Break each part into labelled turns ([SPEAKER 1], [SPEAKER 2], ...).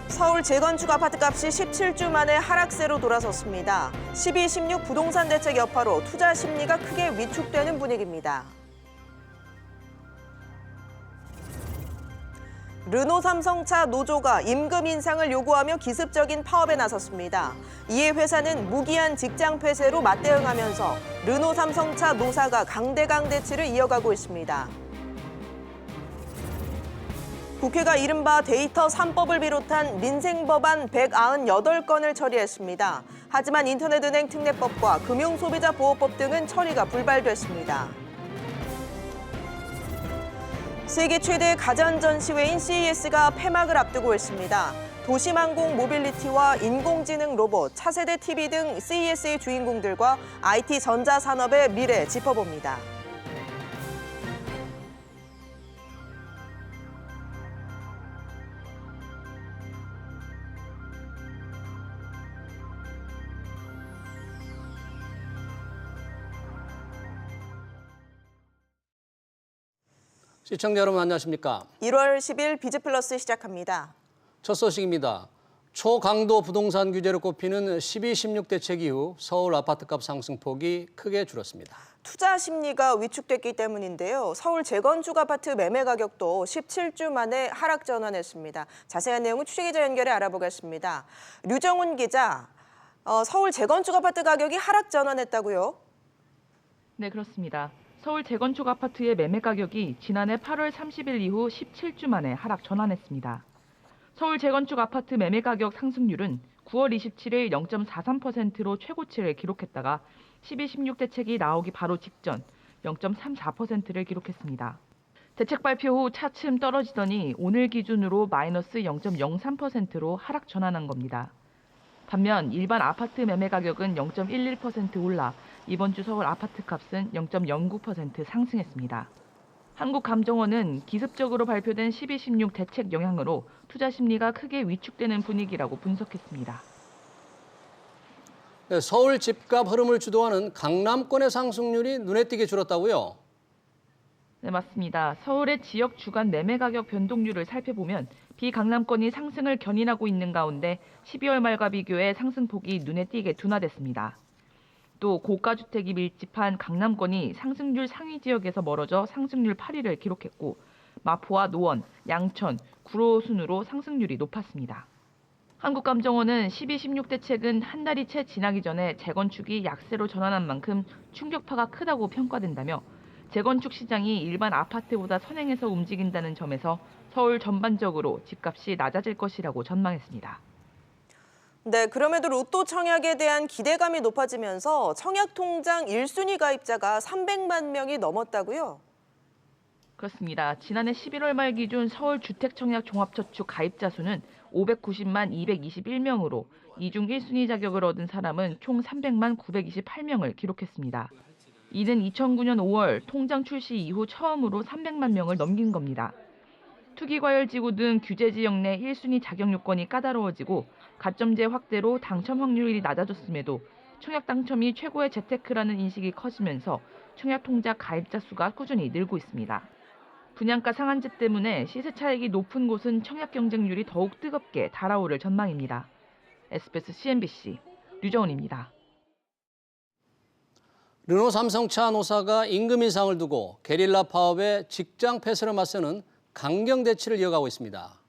[SPEAKER 1] 서울 재건축 아파트값이 17주 만에 하락세로 돌아섰습니다. 12, 16 부동산 대책 여파로 투자 심리가 크게 위축되는 분위기입니다. 르노 삼성차 노조가 임금 인상을 요구하며 기습적인 파업에 나섰습니다. 이에 회사는 무기한 직장 폐쇄로 맞대응하면서 르노 삼성차 노사가 강대강 대치를 이어가고 있습니다. 국회가 이른바 데이터 3법을 비롯한 민생법안 198건을 처리했습니다. 하지만 인터넷은행 특례법과 금융소비자보호법 등은 처리가 불발됐습니다. 세계 최대 가전전시회인 CES가 폐막을 앞두고 있습니다. 도심항공 모빌리티와 인공지능 로봇, 차세대 TV 등 CES의 주인공들과 IT 전자산업의 미래 짚어봅니다.
[SPEAKER 2] 시청자 여러분 안녕하십니까?
[SPEAKER 1] 1월 10일 비즈플러스 시작합니다.
[SPEAKER 2] 첫 소식입니다. 초강도 부동산 규제로 꼽히는 12, 16 대책 이후 서울 아파트값 상승폭이 크게 줄었습니다.
[SPEAKER 1] 투자 심리가 위축됐기 때문인데요. 서울 재건축 아파트 매매 가격도 17주 만에 하락 전환했습니다. 자세한 내용은 취재기자 연결해 알아보겠습니다. 류정훈 기자, 서울 재건축 아파트 가격이 하락 전환했다고요?
[SPEAKER 3] 네, 그렇습니다. 서울 재건축 아파트의 매매 가격이 지난해 8월 30일 이후 17주 만에 하락 전환했습니다. 서울 재건축 아파트 매매 가격 상승률은 9월 27일 0.43%로 최고치를 기록했다가 12, 16 대책이 나오기 바로 직전 0.34%를 기록했습니다. 대책 발표 후 차츰 떨어지더니 오늘 기준으로 마이너스 0.03%로 하락 전환한 겁니다. 반면 일반 아파트 매매 가격은 0.11% 올라 이번 주 서울 아파트 값은 0.09% 상승했습니다. 한국감정원은 기습적으로 발표된 12, 16 대책 영향으로 투자 심리가 크게 위축되는 분위기라고 분석했습니다.
[SPEAKER 2] 네, 서울 집값 흐름을 주도하는 강남권의 상승률이 눈에 띄게 줄었다고요?
[SPEAKER 3] 네, 맞습니다. 서울의 지역 주간 매매 가격 변동률을 살펴보면 비강남권이 상승을 견인하고 있는 가운데 12월 말과 비교해 상승폭이 눈에 띄게 둔화됐습니다. 또 고가주택이 밀집한 강남권이 상승률 상위 지역에서 멀어져 상승률 8위를 기록했고 마포와 노원, 양천, 구로 순으로 상승률이 높았습니다. 한국감정원은 12, 16 대책은 한 달이 채 지나기 전에 재건축이 약세로 전환한 만큼 충격파가 크다고 평가된다며 재건축 시장이 일반 아파트보다 선행해서 움직인다는 점에서 서울 전반적으로 집값이 낮아질 것이라고 전망했습니다.
[SPEAKER 1] 네, 그럼에도 로또 청약에 대한 기대감이 높아지면서 청약통장 1순위 가입자가 300만 명이 넘었다고요?
[SPEAKER 3] 그렇습니다. 지난해 11월 말 기준 서울 주택청약 종합저축 가입자 수는 590만 221명으로 이중 1순위 자격을 얻은 사람은 총 300만 928명을 기록했습니다. 이는 2009년 5월 통장 출시 이후 처음으로 300만 명을 넘긴 겁니다. 투기과열지구 등 규제 지역 내 1순위 자격 요건이 까다로워지고 가점제 확대로 당첨 확률이 낮아졌음에도 청약 당첨이 최고의 재테크라는 인식이 커지면서 청약통장 가입자 수가 꾸준히 늘고 있습니다. 분양가 상한제 때문에 시세 차익이 높은 곳은 청약 경쟁률이 더욱 뜨겁게 달아오를 전망입니다. SBS CNBC 류정훈입니다.
[SPEAKER 2] 르노 삼성차 노사가 임금 인상을 두고 게릴라 파업에 직장 폐쇄를 맞서는 강경 대치를 이어가고 있습니다.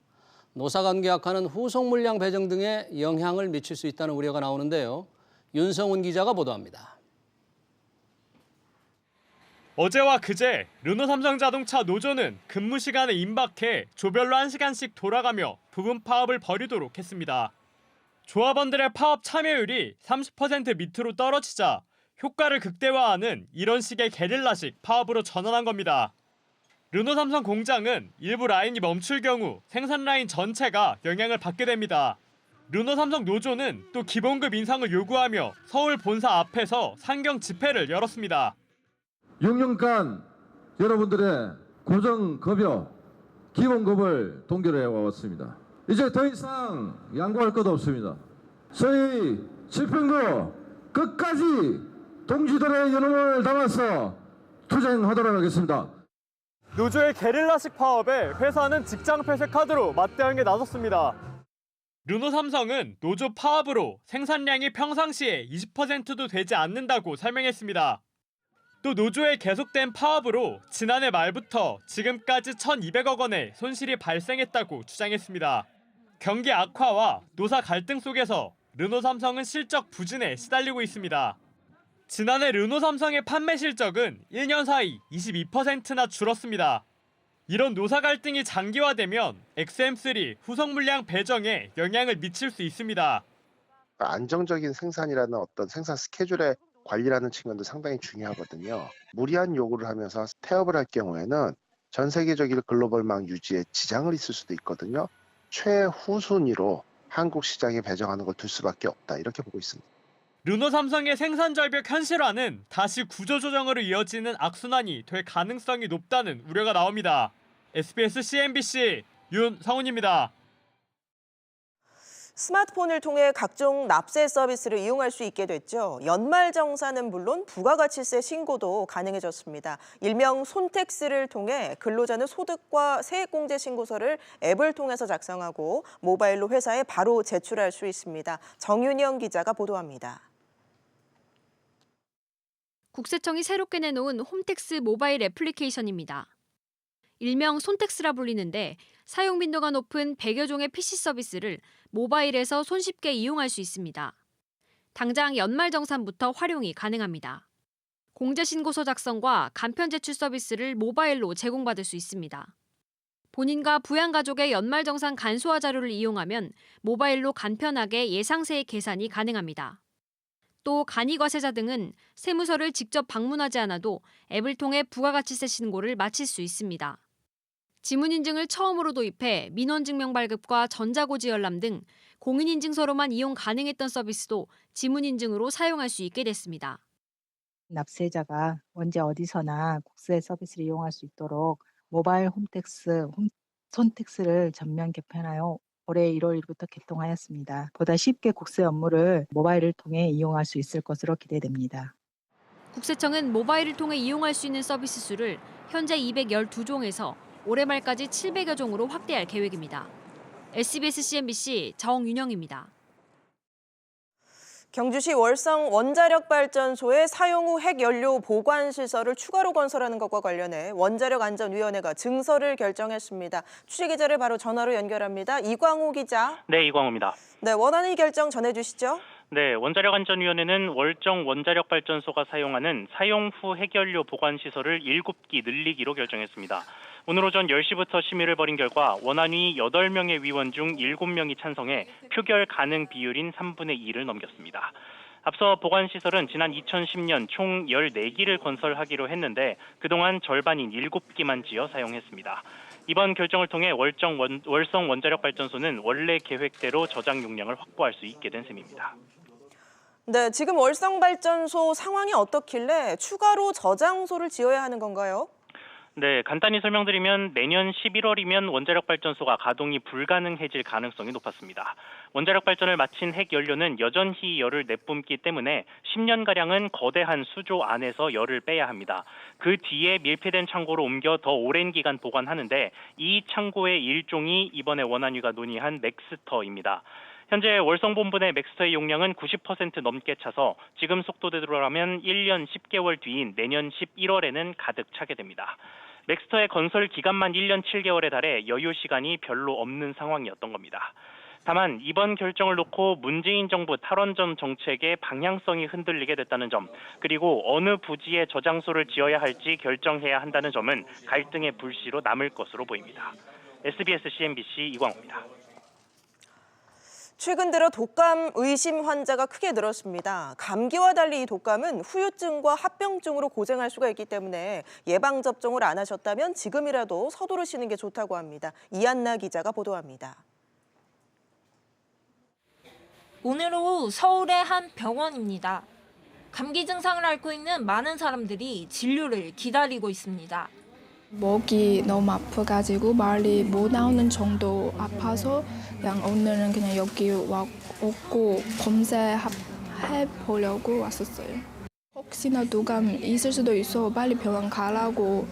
[SPEAKER 2] 노사 간 계약하는 후속 물량 배정 등에 영향을 미칠 수 있다는 우려가 나오는데요. 윤성훈 기자가 보도합니다.
[SPEAKER 4] 어제와 그제 르노 삼성자동차 노조는 근무 시간에 임박해 조별로 1시간씩 돌아가며 부분 파업을 벌이도록 했습니다. 조합원들의 파업 참여율이 30% 밑으로 떨어지자 효과를 극대화하는 이런 식의 게릴라식 파업으로 전환한 겁니다. 르노 삼성 공장은 일부 라인이 멈출 경우 생산 라인 전체가 영향을 받게 됩니다. 르노 삼성 노조는 또 기본급 인상을 요구하며 서울 본사 앞에서 상경 집회를 열었습니다.
[SPEAKER 5] 6년간 여러분들의 고정급여, 기본급을 동결해 왔습니다. 이제 더 이상 양보할 것 없습니다. 저희 집행부 끝까지 동지들의 연호를 담아서 투쟁하도록 하겠습니다.
[SPEAKER 4] 노조의 게릴라식 파업에 회사는 직장 폐쇄 카드로 맞대응에 나섰습니다. 르노삼성은 노조 파업으로 생산량이 평상시에 20%도 되지 않는다고 설명했습니다. 또 노조의 계속된 파업으로 지난해 말부터 지금까지 1,200억 원의 손실이 발생했다고 주장했습니다. 경기 악화와 노사 갈등 속에서 르노삼성은 실적 부진에 시달리고 있습니다. 지난해 르노삼성의 판매 실적은 1년 사이 22%나 줄었습니다. 이런 노사 갈등이 장기화되면 XM3 후속 물량 배정에 영향을 미칠 수 있습니다.
[SPEAKER 6] 안정적인 생산이라는 어떤 생산 스케줄의 관리라는 측면도 상당히 중요하거든요. 무리한 요구를 하면서 태업을 할 경우에는 전 세계적인 글로벌망 유지에 지장을 있을 수도 있거든요. 최후순위로 한국 시장에 배정하는 걸 둘 수밖에 없다, 이렇게 보고 있습니다.
[SPEAKER 4] 르노삼성의 생산 절벽 현실화는 다시 구조조정으로 이어지는 악순환이 될 가능성이 높다는 우려가 나옵니다. SBS CNBC 윤성훈입니다.
[SPEAKER 1] 스마트폰을 통해 각종 납세 서비스를 이용할 수 있게 됐죠. 연말정산은 물론 부가가치세 신고도 가능해졌습니다. 일명 손택스를 통해 근로자는 소득과 세액공제 신고서를 앱을 통해서 작성하고 모바일로 회사에 바로 제출할 수 있습니다. 정윤영 기자가 보도합니다.
[SPEAKER 7] 국세청이 새롭게 내놓은 홈택스 모바일 애플리케이션입니다. 일명 손택스라 불리는데 사용 빈도가 높은 100여 종의 PC 서비스를 모바일에서 손쉽게 이용할 수 있습니다. 당장 연말정산부터 활용이 가능합니다. 공제신고서 작성과 간편 제출 서비스를 모바일로 제공받을 수 있습니다. 본인과 부양가족의 연말정산 간소화 자료를 이용하면 모바일로 간편하게 예상세액 계산이 가능합니다. 또 간이과세자 등은 세무서를 직접 방문하지 않아도 앱을 통해 부가가치세 신고를 마칠 수 있습니다. 지문인증을 처음으로 도입해 민원증명 발급과 전자고지 열람 등 공인인증서로만 이용 가능했던 서비스도 지문인증으로 사용할 수 있게 됐습니다.
[SPEAKER 8] 납세자가 언제 어디서나 국세 서비스를 이용할 수 있도록 모바일 손택스를 전면 개편하여 올해 1월 1일부터 개통하였습니다. 보다 쉽게 국세 업무를 모바일을 통해 이용할 수 있을 것으로 기대됩니다.
[SPEAKER 7] 국세청은 모바일을 통해 이용할 수 있는 서비스 수를 현재 212종에서 올해 말까지 700여 종으로 확대할 계획입니다. SBS CNBC 정윤영입니다.
[SPEAKER 1] 경주시 월성 원자력발전소의 사용 후 핵연료 보관시설을 추가로 건설하는 것과 관련해 원자력안전위원회가 증서를 결정했습니다. 취재기자를 바로 전화로 연결합니다. 이광호 기자.
[SPEAKER 9] 네, 이광호입니다.
[SPEAKER 1] 네, 원안의 결정 전해주시죠.
[SPEAKER 9] 네, 원자력안전위원회는 월정 원자력발전소가 사용하는 사용 후 핵연료 보관시설을 7기 늘리기로 결정했습니다. 오늘 오전 10시부터 심의를 벌인 결과 원안위 8명의 위원 중 7명이 찬성해 표결 가능 비율인 3분의 2를 넘겼습니다. 앞서 보관시설은 지난 2010년 총 14기를 건설하기로 했는데 그동안 절반인 7기만 지어 사용했습니다. 이번 결정을 통해 월성 원자력발전소는 원래 계획대로 저장 용량을 확보할 수 있게 된 셈입니다.
[SPEAKER 1] 네, 지금 월성발전소 상황이 어떻길래 추가로 저장소를 지어야 하는 건가요?
[SPEAKER 9] 네, 간단히 설명드리면 내년 11월이면 원자력발전소가 가동이 불가능해질 가능성이 높았습니다. 원자력 발전을 마친 핵연료는 여전히 열을 내뿜기 때문에 10년가량은 거대한 수조 안에서 열을 빼야 합니다. 그 뒤에 밀폐된 창고로 옮겨 더 오랜 기간 보관하는데 이 창고의 일종이 이번에 원안위가 논의한 맥스터입니다. 현재 월성본부 내 맥스터의 용량은 90% 넘게 차서 지금 속도대로라면 1년 10개월 뒤인 내년 11월에는 가득 차게 됩니다. 맥스터의 건설 기간만 1년 7개월에 달해 여유 시간이 별로 없는 상황이었던 겁니다. 다만 이번 결정을 놓고 문재인 정부 탈원전 정책의 방향성이 흔들리게 됐다는 점, 그리고 어느 부지에 저장소를 지어야 할지 결정해야 한다는 점은 갈등의 불씨로 남을 것으로 보입니다. SBS CNBC 이광호입니다.
[SPEAKER 1] 최근 들어 독감 의심 환자가 크게 늘었습니다. 감기와 달리 이 독감은 후유증과 합병증으로 고생할 수가 있기 때문에 예방접종을 안 하셨다면 지금이라도 서두르시는 게 좋다고 합니다. 이한나 기자가 보도합니다.
[SPEAKER 10] 오늘 오후 서울의 한 병원입니다. 감기 증상을 앓고 있는 많은 사람들이 진료를 기다리고 있습니다.
[SPEAKER 11] 목이 너무 아파가지고 말이 못 나오는 정도 아파서 그냥 오늘은 그냥 여기 오고 검사해 보려고 왔었어요. 혹시나 독감 있을 수도 있어 빨리 병원 가라고.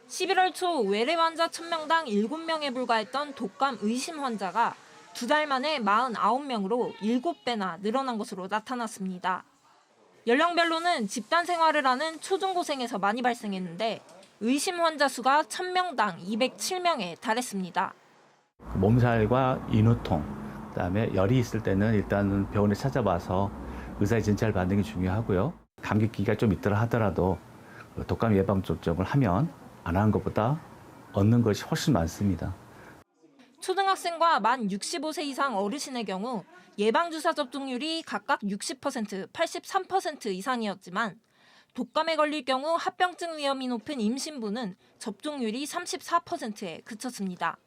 [SPEAKER 10] 11월 초 외래 환자 1000명당 7명에 불과했던 독감 의심 환자가 2달 만에 49명으로 7배나 늘어난 것으로 나타났습니다. 연령별로는 집단 생활을 하는 초중고생에서 많이 발생했는데 의심 환자 수가 1000명당 207명에 달했습니다.
[SPEAKER 12] 몸살과 인후통, 그다음에 열이 있을 때는 일단은 병원에 찾아봐서 의사의 진찰을 받는 게 중요하고요. 감기기가 좀 있더라 하더라도 독감 예방 접종을 하면 안 하는 것보다 얻는 것이 훨씬 많습니다.
[SPEAKER 10] 초등학생과 만 65세 이상 어르신의 경우 예방주사 접종률이 각각 60%, 83% 이상이었지만 독감에 걸릴 경우 합병증 위험이 높은 임신부는 접종률이 34%에 그쳤습니다.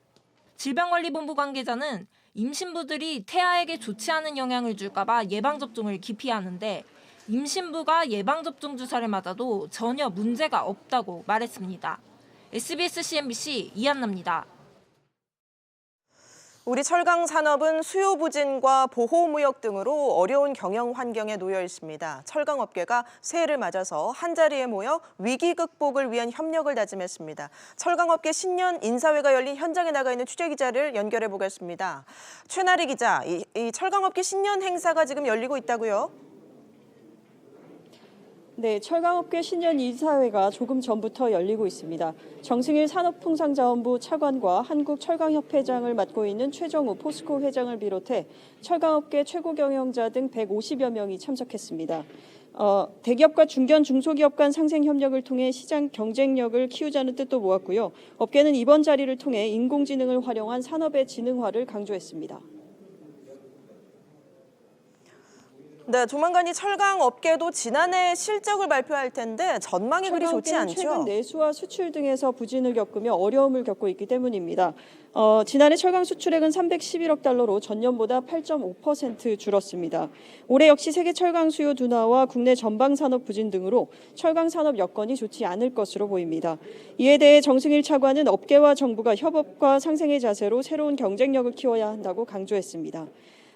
[SPEAKER 10] 질병관리본부 관계자는 임신부들이 태아에게 좋지 않은 영향을 줄까봐 예방접종을 기피하는데 임신부가 예방접종 주사를 맞아도 전혀 문제가 없다고 말했습니다. SBS CNBC 이한나입니다.
[SPEAKER 1] 우리 철강 산업은 수요 부진과 보호무역 등으로 어려운 경영 환경에 놓여 있습니다. 철강 업계가 새해를 맞아서 한자리에 모여 위기 극복을 위한 협력을 다짐했습니다. 철강업계 신년 인사회가 열린 현장에 나가 있는 취재기자를 연결해 보겠습니다. 최나리 기자, 이 철강업계 신년 행사가 지금 열리고 있다고요?
[SPEAKER 13] 네, 철강업계 신년 인사회가 조금 전부터 열리고 있습니다. 정승일 산업통상자원부 차관과 한국철강협회장을 맡고 있는 최정우 포스코 회장을 비롯해 철강업계 최고 경영자 등 150여 명이 참석했습니다. 대기업과 중견 중소기업 간 상생 협력을 통해 시장 경쟁력을 키우자는 뜻도 모았고요. 업계는 이번 자리를 통해 인공지능을 활용한 산업의 지능화를 강조했습니다.
[SPEAKER 1] 네, 조만간 이 철강 업계도 지난해 실적을 발표할 텐데 전망이 그리 좋지 않죠.
[SPEAKER 13] 최근 내수와 수출 등에서 부진을 겪으며 어려움을 겪고 있기 때문입니다. 지난해 철강 수출액은 311억 달러로 전년보다 8.5% 줄었습니다. 올해 역시 세계 철강 수요 둔화와 국내 전방 산업 부진 등으로 철강 산업 여건이 좋지 않을 것으로 보입니다. 이에 대해 정승일 차관은 업계와 정부가 협업과 상생의 자세로 새로운 경쟁력을 키워야 한다고 강조했습니다.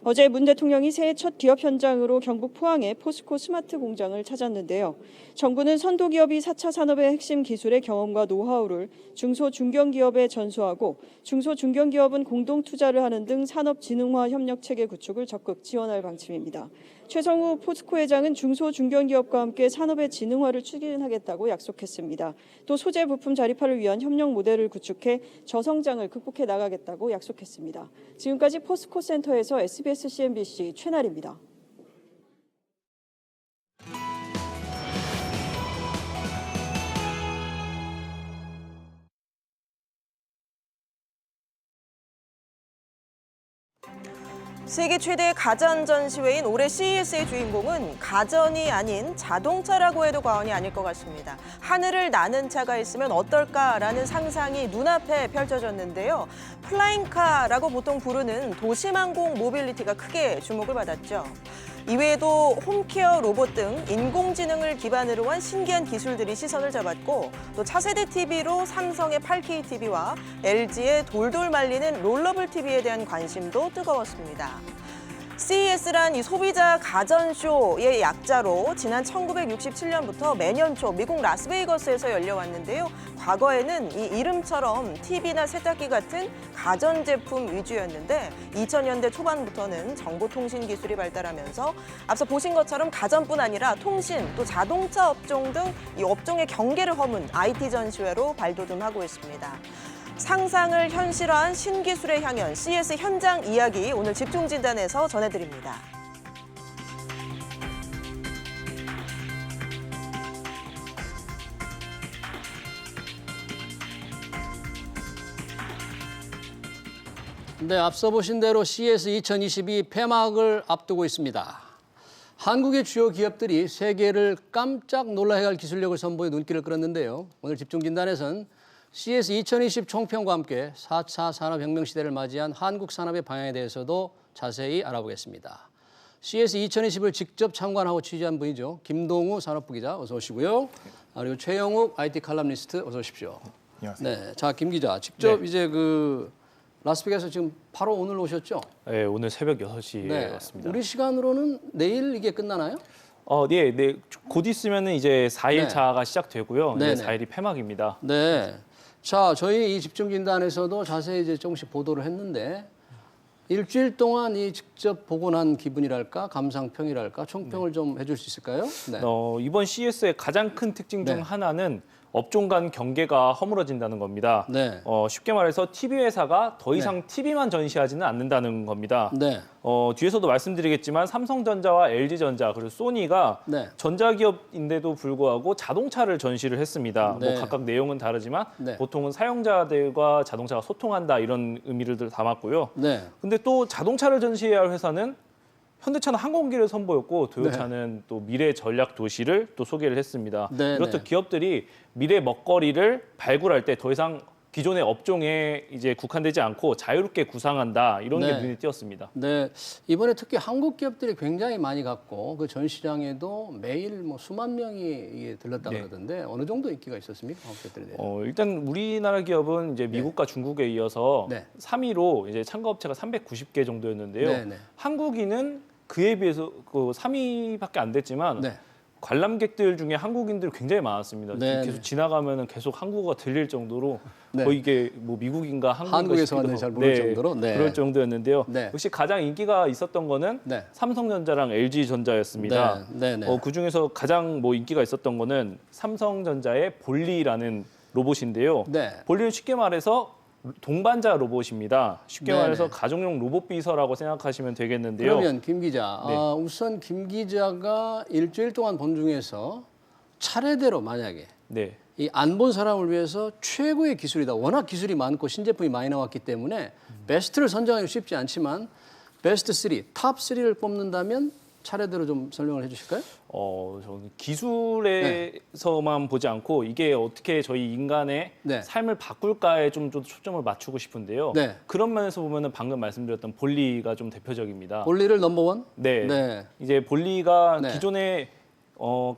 [SPEAKER 13] 어제 문 대통령이 새해 첫 기업 현장으로 경북 포항의 포스코 스마트 공장을 찾았는데요. 정부는 선도기업이 4차 산업의 핵심 기술의 경험과 노하우를 중소 중견기업에 전수하고 중소 중견기업은 공동 투자를 하는 등 산업 지능화 협력 체계 구축을 적극 지원할 방침입니다. 최성우 포스코 회장은 중소 중견기업과 함께 산업의 지능화를 추진하겠다고 약속했습니다. 또 소재 부품 자립화를 위한 협력 모델을 구축해 저성장을 극복해 나가겠다고 약속했습니다. 지금까지 포스코 센터에서 SBS CNBC 최나리입니다.
[SPEAKER 1] 세계 최대의 가전 전시회인 올해 CES의 주인공은 가전이 아닌 자동차라고 해도 과언이 아닐 것 같습니다. 하늘을 나는 차가 있으면 어떨까라는 상상이 눈앞에 펼쳐졌는데요. 플라잉카라고 보통 부르는 도심항공 모빌리티가 크게 주목을 받았죠. 이외에도 홈케어 로봇 등 인공지능을 기반으로 한 신기한 기술들이 시선을 잡았고 또 차세대 TV로 삼성의 8K TV와 LG의 돌돌 말리는 롤러블 TV에 대한 관심도 뜨거웠습니다. CES란 이 소비자 가전쇼의 약자로 지난 1967년부터 매년 초 미국 라스베이거스에서 열려왔는데요. 과거에는 이 이름처럼 TV나 세탁기 같은 가전제품 위주였는데 2000년대 초반부터는 정보통신 기술이 발달하면서 앞서 보신 것처럼 가전뿐 아니라 통신, 또 자동차 업종 등 이 업종의 경계를 허문 IT 전시회로 발돋움하고 있습니다. 상상을 현실화한 신기술의 향연, CES 현장 이야기 오늘 집중진단에서 전해드립니다.
[SPEAKER 2] 네, 앞서 보신 대로 CES 2022 폐막을 앞두고 있습니다. 한국의 주요 기업들이 세계를 깜짝 놀라게 할 기술력을 선보여 눈길을 끌었는데요. 오늘 집중진단에서는 CES 2020 총평과 함께 4차 산업혁명 시대를 맞이한 한국 산업의 방향에 대해서도 자세히 알아보겠습니다. CES 2020을 직접 참관하고 취재한 분이죠. 김동우 산업부 기자 어서 오시고요. 그리고 최영욱 IT 칼럼니스트 어서 오십시오.
[SPEAKER 14] 안녕하세요.
[SPEAKER 2] 네, 자 김 기자 직접
[SPEAKER 14] 네.
[SPEAKER 2] 이제 라스베가스에서 지금 바로 오늘 오셨죠?
[SPEAKER 14] 네, 오늘 새벽 6시에 왔습니다.
[SPEAKER 2] 우리 시간으로는 내일 이게 끝나나요?
[SPEAKER 14] 네, 곧 있으면은 이제 4일차가 시작되고요.
[SPEAKER 2] 네,
[SPEAKER 14] 이제 4일이 폐막입니다.
[SPEAKER 2] 네. 자, 저희 이 집중진단에서도 자세히 이제 조금씩 보도를 했는데 일주일 동안 이 직접 보고 난 기분이랄까, 감상평이랄까, 총평을 좀 해줄 수 있을까요? 네.
[SPEAKER 14] 이번 CES의 가장 큰 특징 중
[SPEAKER 2] 네.
[SPEAKER 14] 하나는 업종 간 경계가 허물어진다는 겁니다.
[SPEAKER 2] 네.
[SPEAKER 14] 쉽게 말해서 TV 회사가 더 이상 TV만 전시하지는 않는다는 겁니다.
[SPEAKER 2] 네.
[SPEAKER 14] 뒤에서도 말씀드리겠지만 삼성전자와 LG전자 그리고 소니가
[SPEAKER 2] 네.
[SPEAKER 14] 전자기업인데도 불구하고 자동차를 전시를 했습니다.
[SPEAKER 2] 네.
[SPEAKER 14] 뭐 각각 내용은 다르지만
[SPEAKER 2] 네.
[SPEAKER 14] 보통은 사용자들과 자동차가 소통한다 이런 의미를 담았고요.
[SPEAKER 2] 네.
[SPEAKER 14] 근데 또 자동차를 전시해야 할 회사는 현대차는 항공기를 선보였고 도요타는 또 미래 전략 도시를 또 소개를 했습니다.
[SPEAKER 2] 네,
[SPEAKER 14] 이렇듯
[SPEAKER 2] 네.
[SPEAKER 14] 기업들이 미래 먹거리를 발굴할 때 더 이상 기존의 업종에 이제 국한되지 않고 자유롭게 구상한다 이런 게
[SPEAKER 2] 네.
[SPEAKER 14] 눈에 띄었습니다.
[SPEAKER 2] 네, 이번에 특히 한국 기업들이 굉장히 많이 갔고 그 전시장에도 매일 뭐 수만 명이 이게 들렀다 그러던데 어느 정도 인기가 있었습니까? 한국 기업들에 대해서.
[SPEAKER 14] 일단 우리나라 기업은 이제 미국과 중국에 이어서
[SPEAKER 2] 네.
[SPEAKER 14] 3위로 이제 참가업체가 390개 정도였는데요.
[SPEAKER 2] 네, 네.
[SPEAKER 14] 한국인은 그에 비해서 그 3위밖에 안 됐지만
[SPEAKER 2] 네.
[SPEAKER 14] 관람객들 중에 한국인들이 굉장히 많았습니다.
[SPEAKER 2] 네,
[SPEAKER 14] 계속
[SPEAKER 2] 네.
[SPEAKER 14] 지나가면은 계속 한국어가 들릴 정도로
[SPEAKER 2] 네.
[SPEAKER 14] 거의 이게 뭐 미국인가 한국인가
[SPEAKER 2] 한국에서
[SPEAKER 14] 싶기도
[SPEAKER 2] 왔는지 잘
[SPEAKER 14] 하고.
[SPEAKER 2] 모를 정도로? 네.
[SPEAKER 14] 그럴 정도였는데요.
[SPEAKER 2] 네.
[SPEAKER 14] 역시 가장 인기가 있었던 거는
[SPEAKER 2] 네.
[SPEAKER 14] 삼성전자랑 LG전자였습니다.
[SPEAKER 2] 네, 네, 네.
[SPEAKER 14] 그 중에서 가장 뭐 인기가 있었던 거는 삼성전자의 볼리라는 로봇인데요.
[SPEAKER 2] 네.
[SPEAKER 14] 볼리는 쉽게 말해서 동반자 로봇입니다. 쉽게
[SPEAKER 2] 네네.
[SPEAKER 14] 말해서 가정용 로봇 비서라고 생각하시면 되겠는데요.
[SPEAKER 2] 그러면 김 기자,
[SPEAKER 14] 네.
[SPEAKER 2] 우선 김 기자가 일주일 동안 본 중에서 차례대로 만약에
[SPEAKER 14] 네.
[SPEAKER 2] 이 안 본 사람을 위해서 최고의 기술이다. 워낙 기술이 많고 신제품이 많이 나왔기 때문에 베스트를 선정하기 쉽지 않지만 베스트 3, 탑 3를 뽑는다면 차례대로 좀 설명을 해주실까요?
[SPEAKER 14] 저는 기술에서만 보지 않고 이게 어떻게 저희 인간의
[SPEAKER 2] 네.
[SPEAKER 14] 삶을 바꿀까에 좀 초점을 맞추고 싶은데요.
[SPEAKER 2] 네.
[SPEAKER 14] 그런 면에서 보면은 방금 말씀드렸던 볼리가 좀 대표적입니다.
[SPEAKER 2] 볼리를 넘버원?
[SPEAKER 14] 네.
[SPEAKER 2] 네.
[SPEAKER 14] 이제 볼리가
[SPEAKER 2] 네.
[SPEAKER 14] 기존에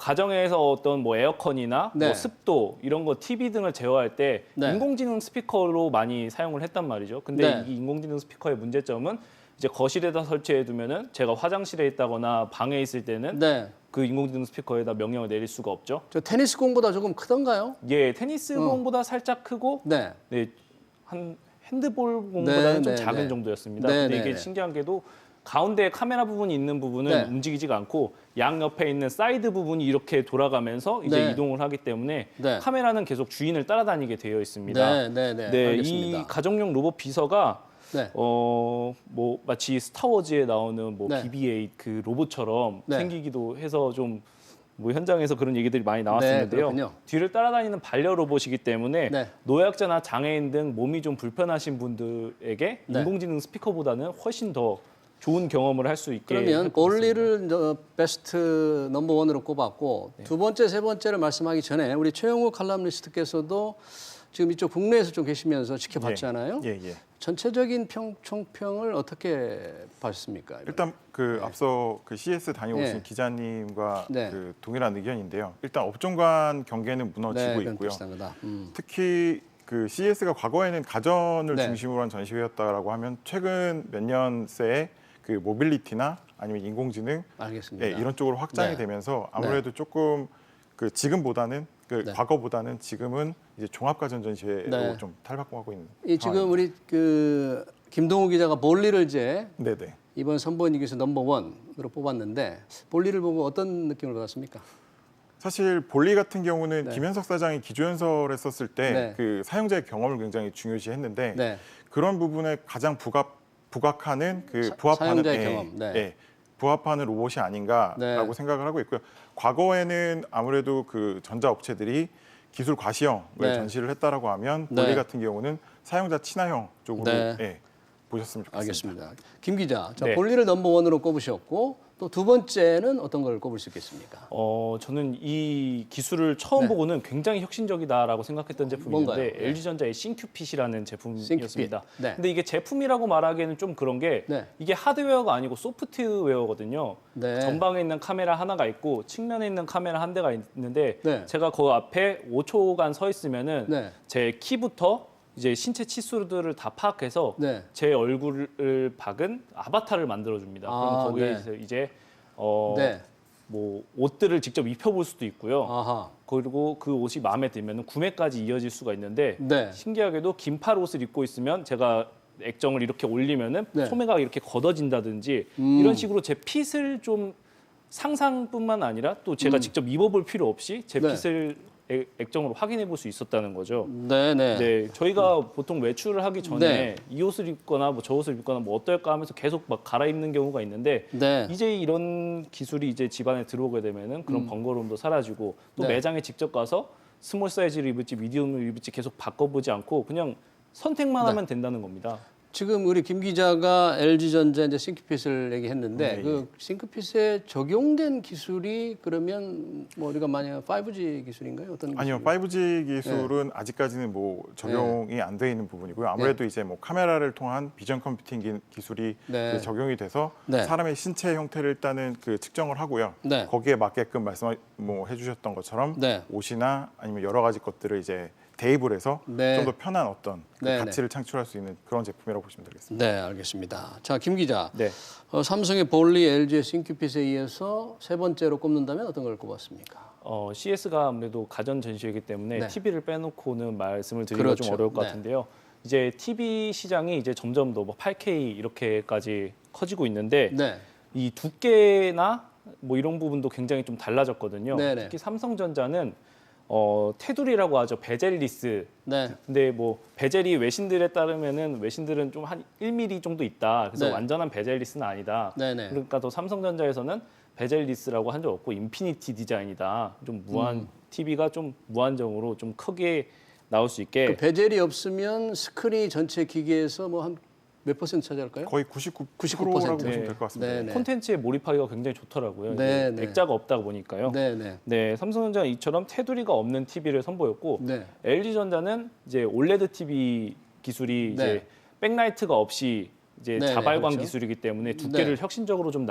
[SPEAKER 14] 가정에서 어떤 뭐 에어컨이나
[SPEAKER 2] 네.
[SPEAKER 14] 뭐 습도 이런 거 TV 등을 제어할 때
[SPEAKER 2] 네.
[SPEAKER 14] 인공지능 스피커로 많이 사용을 했단 말이죠. 근데
[SPEAKER 2] 네.
[SPEAKER 14] 이 인공지능 스피커의 문제점은 이제 거실에다 설치해 두면은 제가 화장실에 있다거나 방에 있을 때는
[SPEAKER 2] 네.
[SPEAKER 14] 그 인공지능 스피커에다 명령을 내릴 수가 없죠.
[SPEAKER 2] 저 테니스 공보다 조금 크던가요?
[SPEAKER 14] 예, 테니스 공보다 살짝 크고
[SPEAKER 2] 네.
[SPEAKER 14] 네, 한 핸드볼 공보다는
[SPEAKER 2] 네,
[SPEAKER 14] 좀
[SPEAKER 2] 네,
[SPEAKER 14] 작은
[SPEAKER 2] 네.
[SPEAKER 14] 정도였습니다.
[SPEAKER 2] 네,
[SPEAKER 14] 근데
[SPEAKER 2] 네,
[SPEAKER 14] 이게
[SPEAKER 2] 네.
[SPEAKER 14] 신기한 게도 가운데 카메라 부분이 있는 부분은
[SPEAKER 2] 네.
[SPEAKER 14] 움직이지가 않고 양 옆에 있는 사이드 부분이 이렇게 돌아가면서 이제
[SPEAKER 2] 네.
[SPEAKER 14] 이동을 하기 때문에
[SPEAKER 2] 네.
[SPEAKER 14] 카메라는 계속 주인을 따라다니게 되어 있습니다.
[SPEAKER 2] 네, 네, 네.
[SPEAKER 14] 네,
[SPEAKER 2] 알겠습니다.
[SPEAKER 14] 이 가정용 로봇 비서가
[SPEAKER 2] 네.
[SPEAKER 14] 뭐 마치 스타워즈에 나오는 뭐
[SPEAKER 2] 네.
[SPEAKER 14] BB-8 그 로봇처럼
[SPEAKER 2] 네.
[SPEAKER 14] 생기기도 해서 좀 뭐 현장에서 그런 얘기들이 많이 나왔었는데요.
[SPEAKER 2] 네, 그렇군요.
[SPEAKER 14] 뒤를 따라다니는 반려 로봇이기 때문에
[SPEAKER 2] 네.
[SPEAKER 14] 노약자나 장애인 등 몸이 좀 불편하신 분들에게
[SPEAKER 2] 네.
[SPEAKER 14] 인공지능 스피커보다는 훨씬 더 좋은 경험을 할 수 있게
[SPEAKER 2] 그러면
[SPEAKER 14] 할 것 같습니다.
[SPEAKER 2] 볼리를 베스트 넘버원으로 꼽았고 두 번째, 세 번째를 말씀하기 전에 우리 최영우 칼럼니스트께서도 지금 이쪽 국내에서 좀 계시면서 지켜봤잖아요.
[SPEAKER 15] 예, 예.
[SPEAKER 2] 전체적인 총평을 어떻게 봤습니까?
[SPEAKER 15] 일단 그 앞서 그 CS 다녀오신
[SPEAKER 2] 네.
[SPEAKER 15] 기자님과
[SPEAKER 2] 네.
[SPEAKER 15] 그 동일한 의견인데요. 일단 업종 간 경계는 무너지고
[SPEAKER 2] 네, 그건
[SPEAKER 15] 있고요.
[SPEAKER 2] 비슷한 거다.
[SPEAKER 15] 특히 그 CES가 과거에는 가전을
[SPEAKER 2] 네.
[SPEAKER 15] 중심으로 한 전시회였다라고 하면 최근 몇 년 새에 그 모빌리티나 아니면 인공지능
[SPEAKER 2] 알겠습니다.
[SPEAKER 15] 예, 이런 쪽으로 확장이
[SPEAKER 2] 네.
[SPEAKER 15] 되면서 아무래도 조금 그 지금보다는 그
[SPEAKER 2] 네.
[SPEAKER 15] 과거보다는 지금은 이제 종합가전 전시회로
[SPEAKER 2] 네.
[SPEAKER 15] 좀 탈바꿈하고 있는.
[SPEAKER 2] 이 지금 우리 그 김동우 기자가 볼리를 이제
[SPEAKER 15] 네네.
[SPEAKER 2] 이번 선보이기에서 넘버원으로 뽑았는데 볼리를 보고 어떤 느낌을 받았습니까?
[SPEAKER 15] 사실 볼리 같은 경우는
[SPEAKER 2] 네.
[SPEAKER 15] 김현석 사장이 기조연설을 했었을 때
[SPEAKER 2] 네.
[SPEAKER 15] 그 사용자의 경험을 굉장히 중요시했는데
[SPEAKER 2] 네.
[SPEAKER 15] 그런 부분에 가장 부각하는 그 부합하는
[SPEAKER 2] 사용자의 경험. 네.
[SPEAKER 15] 부합하는 로봇이 아닌가라고
[SPEAKER 2] 네.
[SPEAKER 15] 생각을 하고 있고요. 과거에는 아무래도 그 전자 업체들이 기술 과시형을
[SPEAKER 2] 네.
[SPEAKER 15] 전시를 했다라고 하면
[SPEAKER 2] 네.
[SPEAKER 15] 볼리 같은 경우는 사용자 친화형 쪽으로
[SPEAKER 2] 네.
[SPEAKER 15] 예, 보셨으면 좋겠습니다.
[SPEAKER 2] 알겠습니다. 김 기자, 자,
[SPEAKER 14] 네.
[SPEAKER 2] 볼리를 넘버원으로 꼽으셨고 또 두 번째는 어떤 걸 꼽을 수 있겠습니까?
[SPEAKER 14] 저는 이 기술을 처음
[SPEAKER 2] 네.
[SPEAKER 14] 보고는 굉장히 혁신적이다라고 생각했던 제품이었는데
[SPEAKER 2] 뭔가요? 네.
[SPEAKER 14] LG전자의 싱큐핏이라는 제품이었습니다.
[SPEAKER 2] 싱큐핏. 네.
[SPEAKER 14] 근데 이게 제품이라고 말하기에는 좀 그런 게
[SPEAKER 2] 네.
[SPEAKER 14] 이게 하드웨어가 아니고 소프트웨어거든요.
[SPEAKER 2] 네.
[SPEAKER 14] 전방에 있는 카메라 하나가 있고 측면에 있는 카메라 한 대가 있는데
[SPEAKER 2] 네.
[SPEAKER 14] 제가 그 앞에 5초간 서 있으면은
[SPEAKER 2] 네.
[SPEAKER 14] 제 키부터 이제 신체 치수들을 다 파악해서
[SPEAKER 2] 네.
[SPEAKER 14] 제 얼굴을 박은 아바타를 만들어 줍니다.
[SPEAKER 2] 아,
[SPEAKER 14] 그럼 거기에
[SPEAKER 2] 네.
[SPEAKER 14] 이제
[SPEAKER 2] 네.
[SPEAKER 14] 뭐 옷들을 직접 입혀볼 수도 있고요.
[SPEAKER 2] 아하.
[SPEAKER 14] 그리고 그 옷이 마음에 들면 구매까지 이어질 수가 있는데
[SPEAKER 2] 네.
[SPEAKER 14] 신기하게도 긴팔 옷을 입고 있으면 제가 액정을 이렇게 올리면은
[SPEAKER 2] 네.
[SPEAKER 14] 소매가 이렇게 걷어진다든지 이런 식으로 제 핏을 좀 상상뿐만 아니라 또 제가 직접 입어볼 필요 없이 제
[SPEAKER 2] 네.
[SPEAKER 14] 핏을 액정으로 확인해 볼 수 있었다는 거죠.
[SPEAKER 2] 네네.
[SPEAKER 14] 네, 저희가 보통 외출을 하기 전에
[SPEAKER 2] 네.
[SPEAKER 14] 이 옷을 입거나 뭐 저 옷을 입거나 뭐 어떨까 하면서 계속 막 갈아입는 경우가 있는데
[SPEAKER 2] 네.
[SPEAKER 14] 이제 이런 기술이 이제 집안에 들어오게 되면은 그런 번거로움도 사라지고 또
[SPEAKER 2] 네.
[SPEAKER 14] 매장에 직접 가서 스몰 사이즈를 입을지 미디움을 입을지 계속 바꿔보지 않고 그냥 선택만
[SPEAKER 2] 네.
[SPEAKER 14] 하면 된다는 겁니다.
[SPEAKER 2] 지금 우리 김 기자가 LG전자 이제 싱크핏을 얘기했는데 그 싱크핏에 적용된 기술이 그러면 뭐 우리가 만약 5G 기술인가요? 어떤
[SPEAKER 15] 아니요,
[SPEAKER 2] 기술이요?
[SPEAKER 15] 5G 기술은 아직까지는 뭐 적용이 안 돼 있는 부분이고요. 아무래도 이제 뭐 카메라를 통한 비전 컴퓨팅 기술이
[SPEAKER 2] 네.
[SPEAKER 15] 그 적용이 돼서
[SPEAKER 2] 네.
[SPEAKER 15] 사람의 신체 형태를 일단은 그 측정을 하고요.
[SPEAKER 2] 네.
[SPEAKER 15] 거기에 맞게끔 뭐 해주셨던 것처럼
[SPEAKER 2] 네.
[SPEAKER 15] 옷이나 아니면 여러 가지 것들을 이제 대입을 해서
[SPEAKER 2] 네.
[SPEAKER 15] 좀 더 편한 어떤 그
[SPEAKER 2] 네,
[SPEAKER 15] 가치를 창출할 수 있는 그런 제품이라고 보시면 되겠습니다.
[SPEAKER 2] 네, 알겠습니다. 자, 김 기자.
[SPEAKER 14] 네.
[SPEAKER 2] 삼성의 볼리, LG의 싱크핏에 이어서 세 번째로 꼽는다면 어떤 걸 꼽았습니까?
[SPEAKER 14] CS가 아무래도 가전 전시회이기 때문에
[SPEAKER 2] 네.
[SPEAKER 14] TV를 빼놓고는 말씀을 드리기가
[SPEAKER 2] 그렇죠.
[SPEAKER 14] 좀 어려울 것
[SPEAKER 2] 네.
[SPEAKER 14] 같은데요. 이제 TV 시장이 이제 점점 더 뭐 8K 이렇게까지 커지고 있는데
[SPEAKER 2] 네.
[SPEAKER 14] 이 두께나 뭐 이런 부분도 굉장히 좀 달라졌거든요.
[SPEAKER 2] 네네.
[SPEAKER 14] 특히 삼성전자는 테두리라고 하죠. 베젤리스.
[SPEAKER 2] 네.
[SPEAKER 14] 근데 뭐 베젤이 외신들에 따르면은 외신들은 좀 한 1mm 정도 있다. 그래서
[SPEAKER 2] 네.
[SPEAKER 14] 완전한 베젤리스는 아니다.
[SPEAKER 2] 네네.
[SPEAKER 14] 그러니까 또 삼성전자에서는 베젤리스라고 한 적 없고 인피니티 디자인이다. 좀 무한 TV가 좀 무한정으로 좀 크게 나올 수 있게.
[SPEAKER 2] 그 베젤이 없으면 스크린 전체 기계에서 뭐 한 몇 퍼센트 차지할까요?
[SPEAKER 15] 거의 99%라고
[SPEAKER 2] 99%.
[SPEAKER 15] 보시면
[SPEAKER 14] 네.
[SPEAKER 15] 될 것 같습니다.
[SPEAKER 2] 네네.
[SPEAKER 14] 콘텐츠에 몰입하기가 굉장히 좋더라고요.
[SPEAKER 2] 네,
[SPEAKER 14] 이제
[SPEAKER 2] 네.
[SPEAKER 14] 액자가 없다 보니까요.
[SPEAKER 2] 네네.
[SPEAKER 14] 네, 삼성전자는 이처럼 테두리가 없는 TV를 선보였고
[SPEAKER 2] 네.
[SPEAKER 14] LG전자는 이제 올레드 TV 기술이
[SPEAKER 2] 네.
[SPEAKER 14] 이제 백라이트가 없이 이제
[SPEAKER 2] 네,
[SPEAKER 14] 자발광
[SPEAKER 2] 그렇죠.
[SPEAKER 14] 기술이기 때문에 두께를
[SPEAKER 2] 네.
[SPEAKER 14] 혁신적으로 좀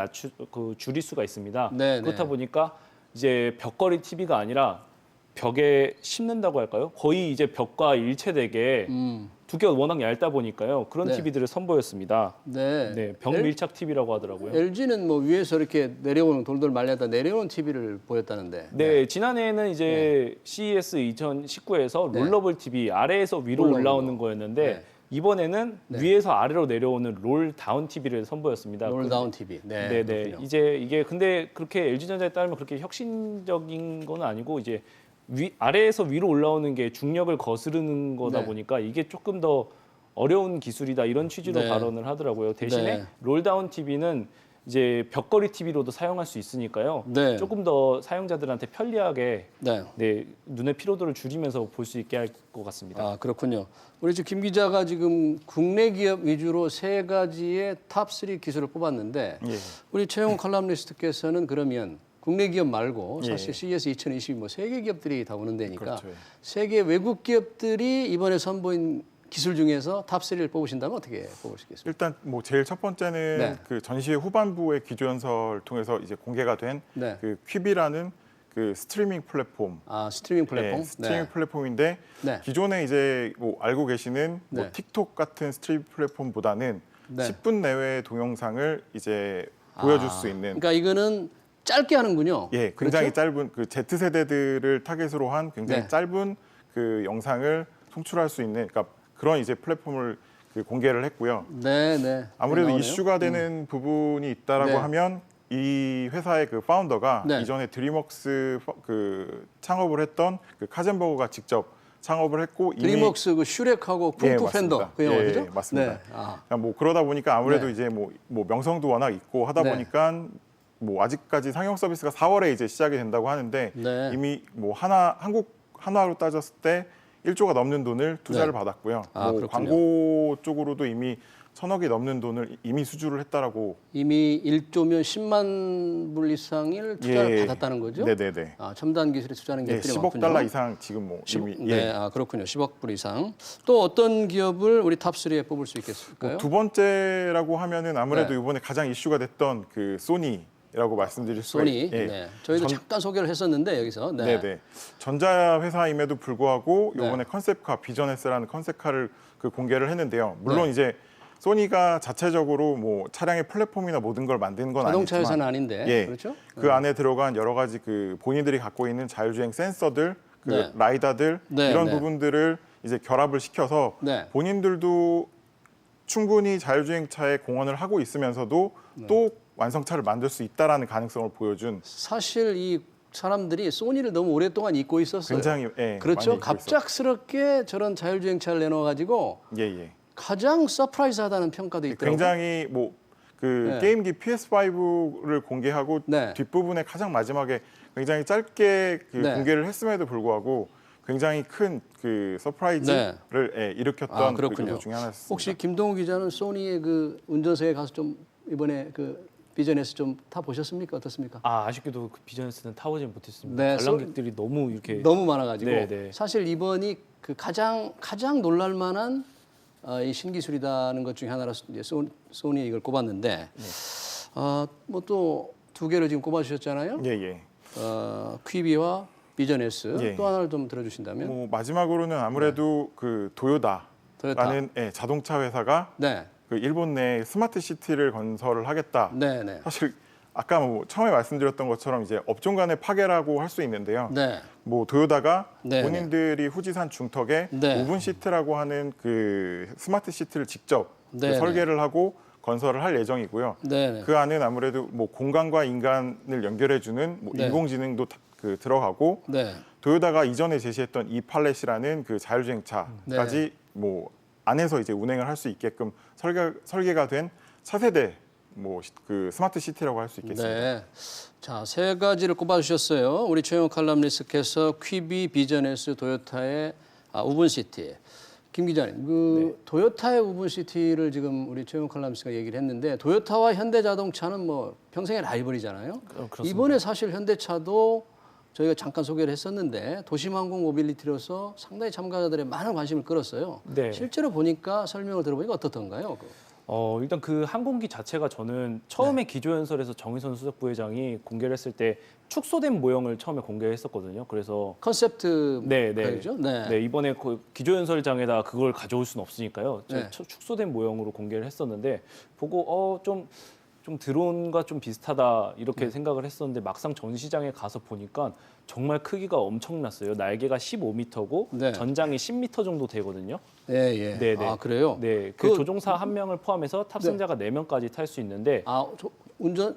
[SPEAKER 14] 줄일 수가 있습니다.
[SPEAKER 2] 네,
[SPEAKER 14] 그렇다
[SPEAKER 2] 네.
[SPEAKER 14] 보니까 이제 벽걸이 TV가 아니라 벽에 심는다고 할까요? 거의 이제 벽과 일체되게 두께가 워낙 얇다 보니까요. 그런
[SPEAKER 2] 네.
[SPEAKER 14] TV들을 선보였습니다.
[SPEAKER 2] 네.
[SPEAKER 14] 네, 벽 밀착 TV라고 하더라고요.
[SPEAKER 2] LG는 뭐 위에서 이렇게 내려오는 돌돌 말렸다 내려오는 TV를 보였다는데.
[SPEAKER 14] 네, 지난해에는 이제 CES 2019에서
[SPEAKER 2] 네.
[SPEAKER 14] 롤러블 TV 아래에서 위로
[SPEAKER 2] 올라오는
[SPEAKER 14] 올라오는
[SPEAKER 2] 거.
[SPEAKER 14] 거였는데
[SPEAKER 2] 네.
[SPEAKER 14] 이번에는
[SPEAKER 2] 네.
[SPEAKER 14] 위에서 아래로 내려오는 롤 다운 TV를 선보였습니다.
[SPEAKER 2] 롤 다운 TV. 네.
[SPEAKER 14] 네, 네.
[SPEAKER 2] 그렇군요.
[SPEAKER 14] 이제 이게 근데 그렇게 LG전자에 따르면 그렇게 혁신적인 건 아니고 이제 아래에서 위로 올라오는 게 중력을 거스르는 거다
[SPEAKER 2] 네.
[SPEAKER 14] 보니까 이게 조금 더 어려운 기술이다 이런 취지로
[SPEAKER 2] 네.
[SPEAKER 14] 발언을 하더라고요. 대신에
[SPEAKER 2] 네.
[SPEAKER 14] 롤다운 TV는 이제 벽걸이 TV로도 사용할 수 있으니까요.
[SPEAKER 2] 네.
[SPEAKER 14] 조금 더 사용자들한테 편리하게
[SPEAKER 2] 네.
[SPEAKER 14] 네, 눈의 피로도를 줄이면서 볼 수 있게 할 것 같습니다.
[SPEAKER 2] 아, 그렇군요. 우리 지금 김 기자가 지금 국내 기업 위주로 세 가지의 탑3 기술을 뽑았는데
[SPEAKER 15] 예.
[SPEAKER 2] 우리 최영 칼럼니스트께서는 그러면 국내 기업 말고 사실
[SPEAKER 15] 예.
[SPEAKER 2] CES 2020 뭐 세계 기업들이 다 오는 데니까
[SPEAKER 15] 그렇죠. 예.
[SPEAKER 2] 세계 외국 기업들이 이번에 선보인 기술 중에서 탑3를 뽑으신다면 어떻게 뽑으시겠습니까?
[SPEAKER 15] 일단 뭐 제일 첫 번째는
[SPEAKER 2] 네.
[SPEAKER 15] 그 전시회 후반부의 기조연설을 통해서 이제 공개가 된
[SPEAKER 2] 네.
[SPEAKER 15] 그 퀴비라는 그 스트리밍 플랫폼.
[SPEAKER 2] 아, 스트리밍 플랫폼.
[SPEAKER 15] 네, 스트리밍 플랫폼인데
[SPEAKER 2] 네.
[SPEAKER 15] 기존에 이제 뭐 알고 계시는 뭐
[SPEAKER 2] 네.
[SPEAKER 15] 틱톡 같은 스트리밍 플랫폼보다는
[SPEAKER 2] 네.
[SPEAKER 15] 10분 내외의 동영상을 이제 보여줄 수 있는.
[SPEAKER 2] 그러니까 이거는 짧게 하는군요.
[SPEAKER 15] 예, 굉장히
[SPEAKER 2] 그렇죠?
[SPEAKER 15] 짧은 그 Z 세대들을 타겟으로 한 굉장히
[SPEAKER 2] 네.
[SPEAKER 15] 짧은 그 영상을 송출할 수 있는, 그러니까 그런 이제 플랫폼을 그 공개를 했고요.
[SPEAKER 2] 네, 네.
[SPEAKER 15] 아무래도
[SPEAKER 2] 나오네요.
[SPEAKER 15] 이슈가 되는 부분이 있다라고
[SPEAKER 2] 네.
[SPEAKER 15] 하면 이 회사의 그 파운더가
[SPEAKER 2] 네.
[SPEAKER 15] 이전에 드림웍스 그 창업을 했던 그 카젠버거가 직접 창업을 했고
[SPEAKER 2] 드림웍스 그 슈렉하고
[SPEAKER 15] 예,
[SPEAKER 2] 쿵푸 팬더
[SPEAKER 15] 맞습니다.
[SPEAKER 2] 그 영화
[SPEAKER 15] 예,
[SPEAKER 2] 그죠?
[SPEAKER 15] 맞습니다.
[SPEAKER 2] 네. 아.
[SPEAKER 15] 그러니까 뭐 그러다 보니까 아무래도
[SPEAKER 2] 네.
[SPEAKER 15] 이제 뭐 명성도 워낙 있고 하다
[SPEAKER 2] 네.
[SPEAKER 15] 보니까 뭐 아직까지 상용 서비스가 4월에 이제 시작이 된다고 하는데
[SPEAKER 2] 네.
[SPEAKER 15] 이미 뭐 한국 한화로 따졌을 때 1조가 넘는 돈을 투자를
[SPEAKER 2] 네.
[SPEAKER 15] 받았고요.
[SPEAKER 2] 아,
[SPEAKER 15] 뭐
[SPEAKER 2] 그렇군요.
[SPEAKER 15] 광고 쪽으로도 이미 1,000억이 넘는 돈을 이미 수주를 했다라고.
[SPEAKER 2] 이미 1조면 10만 불 이상을 투자를
[SPEAKER 15] 예.
[SPEAKER 2] 받았다는 거죠?
[SPEAKER 15] 네네네.
[SPEAKER 2] 아, 첨단 기술에 투자하는 게
[SPEAKER 15] 예, 10억
[SPEAKER 2] 많군요.
[SPEAKER 15] 달러 이상 지금 뭐
[SPEAKER 2] 10억,
[SPEAKER 15] 이미
[SPEAKER 2] 네,
[SPEAKER 15] 예.
[SPEAKER 2] 아 그렇군요. 10억 불 이상. 또 어떤 기업을 우리 탑3에 뽑을 수 있겠을까요?
[SPEAKER 15] 두 번째라고 하면은 아무래도
[SPEAKER 2] 네.
[SPEAKER 15] 이번에 가장 이슈가 됐던 그 소니라고 말씀드릴 수가
[SPEAKER 2] 소니.
[SPEAKER 15] 예.
[SPEAKER 2] 네. 저희도 잠깐 소개를 했었는데 여기서. 네.
[SPEAKER 15] 네네. 전자 회사임에도 불구하고
[SPEAKER 2] 네.
[SPEAKER 15] 이번에 컨셉카 비전S라는 컨셉카를 그 공개를 했는데요. 물론
[SPEAKER 2] 네.
[SPEAKER 15] 이제 소니가 자체적으로 뭐 차량의 플랫폼이나 모든 걸 만드는 건
[SPEAKER 2] 자동차
[SPEAKER 15] 아니지만
[SPEAKER 2] 회사는 아닌데.
[SPEAKER 15] 예,
[SPEAKER 2] 그렇죠?
[SPEAKER 15] 그 안에 들어간 여러 가지 그 본인들이 갖고 있는 자율주행 센서들, 그
[SPEAKER 2] 네.
[SPEAKER 15] 라이다들
[SPEAKER 2] 네,
[SPEAKER 15] 이런
[SPEAKER 2] 네.
[SPEAKER 15] 부분들을 이제 결합을 시켜서
[SPEAKER 2] 네.
[SPEAKER 15] 본인들도 충분히 자율주행차에 공헌을 하고 있으면서도 또 완성차를 만들 수 있다라는 가능성을 보여준
[SPEAKER 2] 사실 이 사람들이 소니를 너무 오랫동안 잊고 있었어요.
[SPEAKER 15] 굉장히
[SPEAKER 2] 그렇죠.
[SPEAKER 15] 많이 잊고
[SPEAKER 2] 갑작스럽게 저런 자율주행차를 내놓아가지고 가장 서프라이즈하다는 평가도 있더라고요.
[SPEAKER 15] 굉장히 게임기 PS5를 공개하고 뒷부분에 가장 마지막에 굉장히 짧게 공개를 했음에도 불구하고 굉장히 큰 서프라이즈를 일으켰던 그 요소 중에 하나였습니다.
[SPEAKER 2] 혹시 김동우 기자는 소니의 그 운전석에 가서 좀 이번에 그 비전에서 좀 타 보셨습니까? 어떻습니까?
[SPEAKER 14] 아쉽게도 그 비전에서는 타보진 못했습니다.
[SPEAKER 2] 네,
[SPEAKER 14] 관람객들이 너무 이렇게
[SPEAKER 2] 너무 많아가지고
[SPEAKER 14] 네.
[SPEAKER 2] 사실 이번이 그 가장 놀랄만한 이 신기술이라는 것 중에 하나로 이제 소니에 이걸 꼽았는데 뭐 또 두 개를 지금 꼽아주셨잖아요. 퀴비와 비전 S 또 하나를 좀 들어주신다면
[SPEAKER 15] 마지막으로는 아무래도 그 도요타라는 자동차 회사가 그 일본 내 스마트 시티를 건설을 하겠다. 사실 아까 처음에 말씀드렸던 것처럼 이제 업종 간의 파괴라고 할 수 있는데요. 도요타가 본인들이 후지산 중턱에 우분 시트라고 하는 그 스마트 시트를 직접 설계를 하고 건설을 할 예정이고요. 그 안은 아무래도 공간과 인간을 연결해주는 인공지능도 들어가고 도요타가 이전에 제시했던 이 팔렛이라는 그 자율주행차까지 안에서 이제 운행을 할 수 있게끔 설계가 된 차세대 그 스마트 시티라고 할 수 있겠습니다.
[SPEAKER 2] 자, 세 가지를 꼽아주셨어요. 우리 최영욱 칼럼니스트께서 퀴비, 비전 S, 도요타의 우분 시티. 김 기자님, 도요타의 우분 시티를 지금 우리 최영욱 칼럼니스트가 얘기를 했는데 도요타와 현대자동차는 평생의 라이벌이잖아요. 이번에 사실 현대차도 저희가 잠깐 소개를 했었는데 도심항공 모빌리티로서 상당히 참가자들의 많은 관심을 끌었어요. 실제로 보니까 설명을 들어보니까 어떻던가요?
[SPEAKER 14] 일단 그 항공기 자체가 저는 처음에 기조연설에서 정의선 수석 부회장이 공개를 했을 때 축소된 모형을 처음에 공개했었거든요. 그래서
[SPEAKER 2] 컨셉트 가요죠.
[SPEAKER 14] 이번에 그 기조연설장에다 그걸 가져올 수는 없으니까요. 축소된 모형으로 공개를 했었는데 보고 좀 드론과 좀 비슷하다 이렇게 생각을 했었는데 막상 전시장에 가서 보니까 정말 크기가 엄청났어요. 날개가 15m고 전장이 10m 정도 되거든요.
[SPEAKER 2] 아, 그래요?
[SPEAKER 14] 네, 그 조종사 1명을 포함해서 탑승자가 4명까지 탈 수 있는데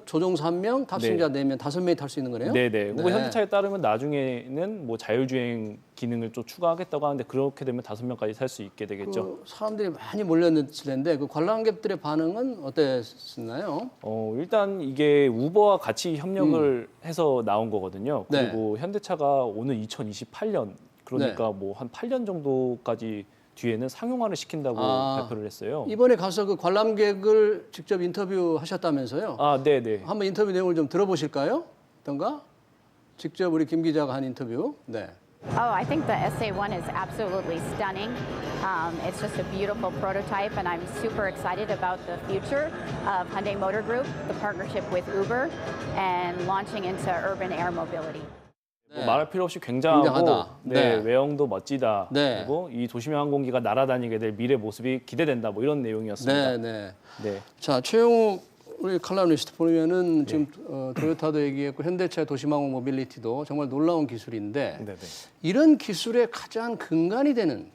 [SPEAKER 2] 조종사 1명, 탑승자 4명, 5명이 탈 수 있는 거네요?
[SPEAKER 14] 그리고 현대차에 따르면 나중에는 자율주행 기능을 좀 추가하겠다고 하는데 그렇게 되면 5명까지 탈 수 있게 되겠죠.
[SPEAKER 2] 사람들이 많이 몰렸을 텐데 그 관람객들의 반응은 어땠나요?
[SPEAKER 14] 일단 이게 우버와 같이 협력을 해서 나온 거거든요. 그리고 현대차가 오는 2028년 그러니까 한 8년 정도까지 뒤에는 상용화를 시킨다고 발표를 했어요.
[SPEAKER 2] 이번에 가서 그 관람객을 직접 인터뷰하셨다면서요?
[SPEAKER 14] 네네.
[SPEAKER 2] 한번 인터뷰 내용을 좀 들어보실까요? 어떤가? 직접 우리 김 기자가 한 인터뷰.
[SPEAKER 16] I think the SA1 is absolutely stunning. It's just a beautiful prototype, and I'm super excited about the future of Hyundai Motor Group, the partnership with Uber, and launching into urban air mobility.
[SPEAKER 14] 말할 필요 없이 굉장하고
[SPEAKER 2] 굉장하다.
[SPEAKER 14] 외형도 멋지다. 그리고 이 도심형 항공기가 날아다니게 될 미래 모습이 기대된다. 이런 내용이었습니다.
[SPEAKER 2] 자, 최영욱 우리 칼럼니스트 보면은 지금 도요타도 얘기했고 현대차의 도심항공 모빌리티도 정말 놀라운 기술인데 이런 기술의 가장 근간이 되는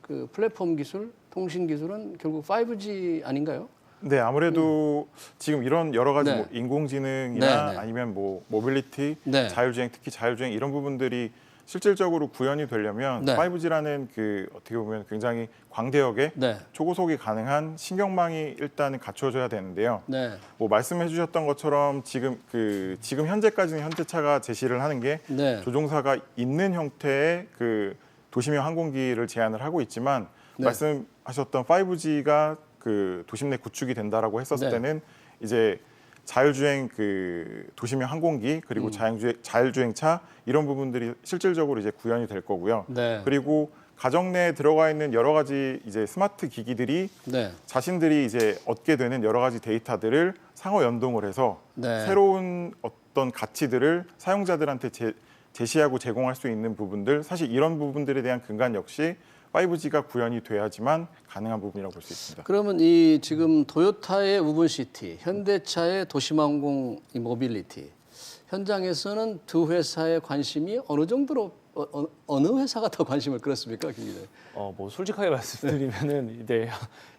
[SPEAKER 2] 그 플랫폼 기술, 통신 기술은 결국 5G 아닌가요?
[SPEAKER 15] 네, 아무래도 지금 이런 여러 가지 인공지능이나 아니면 모빌리티, 자율주행, 특히 자율주행 이런 부분들이 실질적으로 구현이 되려면 5G라는 그 어떻게 보면 굉장히 광대역의 초고속이 가능한 신경망이 일단은 갖춰져야 되는데요. 말씀해 주셨던 것처럼 지금 현재까지는 현대차가 제시를 하는 게 조종사가 있는 형태의 그 도심형 항공기를 제안을 하고 있지만 말씀하셨던 5G가 그 도심 내 구축이 된다라고 했었을 때는 이제 자율주행 그 도심형 항공기 그리고 자율주행차 이런 부분들이 실질적으로 이제 구현이 될 거고요. 그리고 가정 내에 들어가 있는 여러 가지 이제 스마트 기기들이 자신들이 이제 얻게 되는 여러 가지 데이터들을 상호 연동을 해서 새로운 어떤 가치들을 사용자들한테 제시하고 제공할 수 있는 부분들, 사실 이런 부분들에 대한 근간 역시 5G가 구현이 돼야지만 가능한 부분이라고 볼 수 있습니다.
[SPEAKER 2] 그러면 이 지금 도요타의 우분시티, 현대차의 도심항공 모빌리티 현장에서는 두 회사의 관심이 어느 정도로 어느 회사가 더 관심을 끌었습니까, 김 기자?
[SPEAKER 14] 뭐 솔직하게 말씀드리면은 이제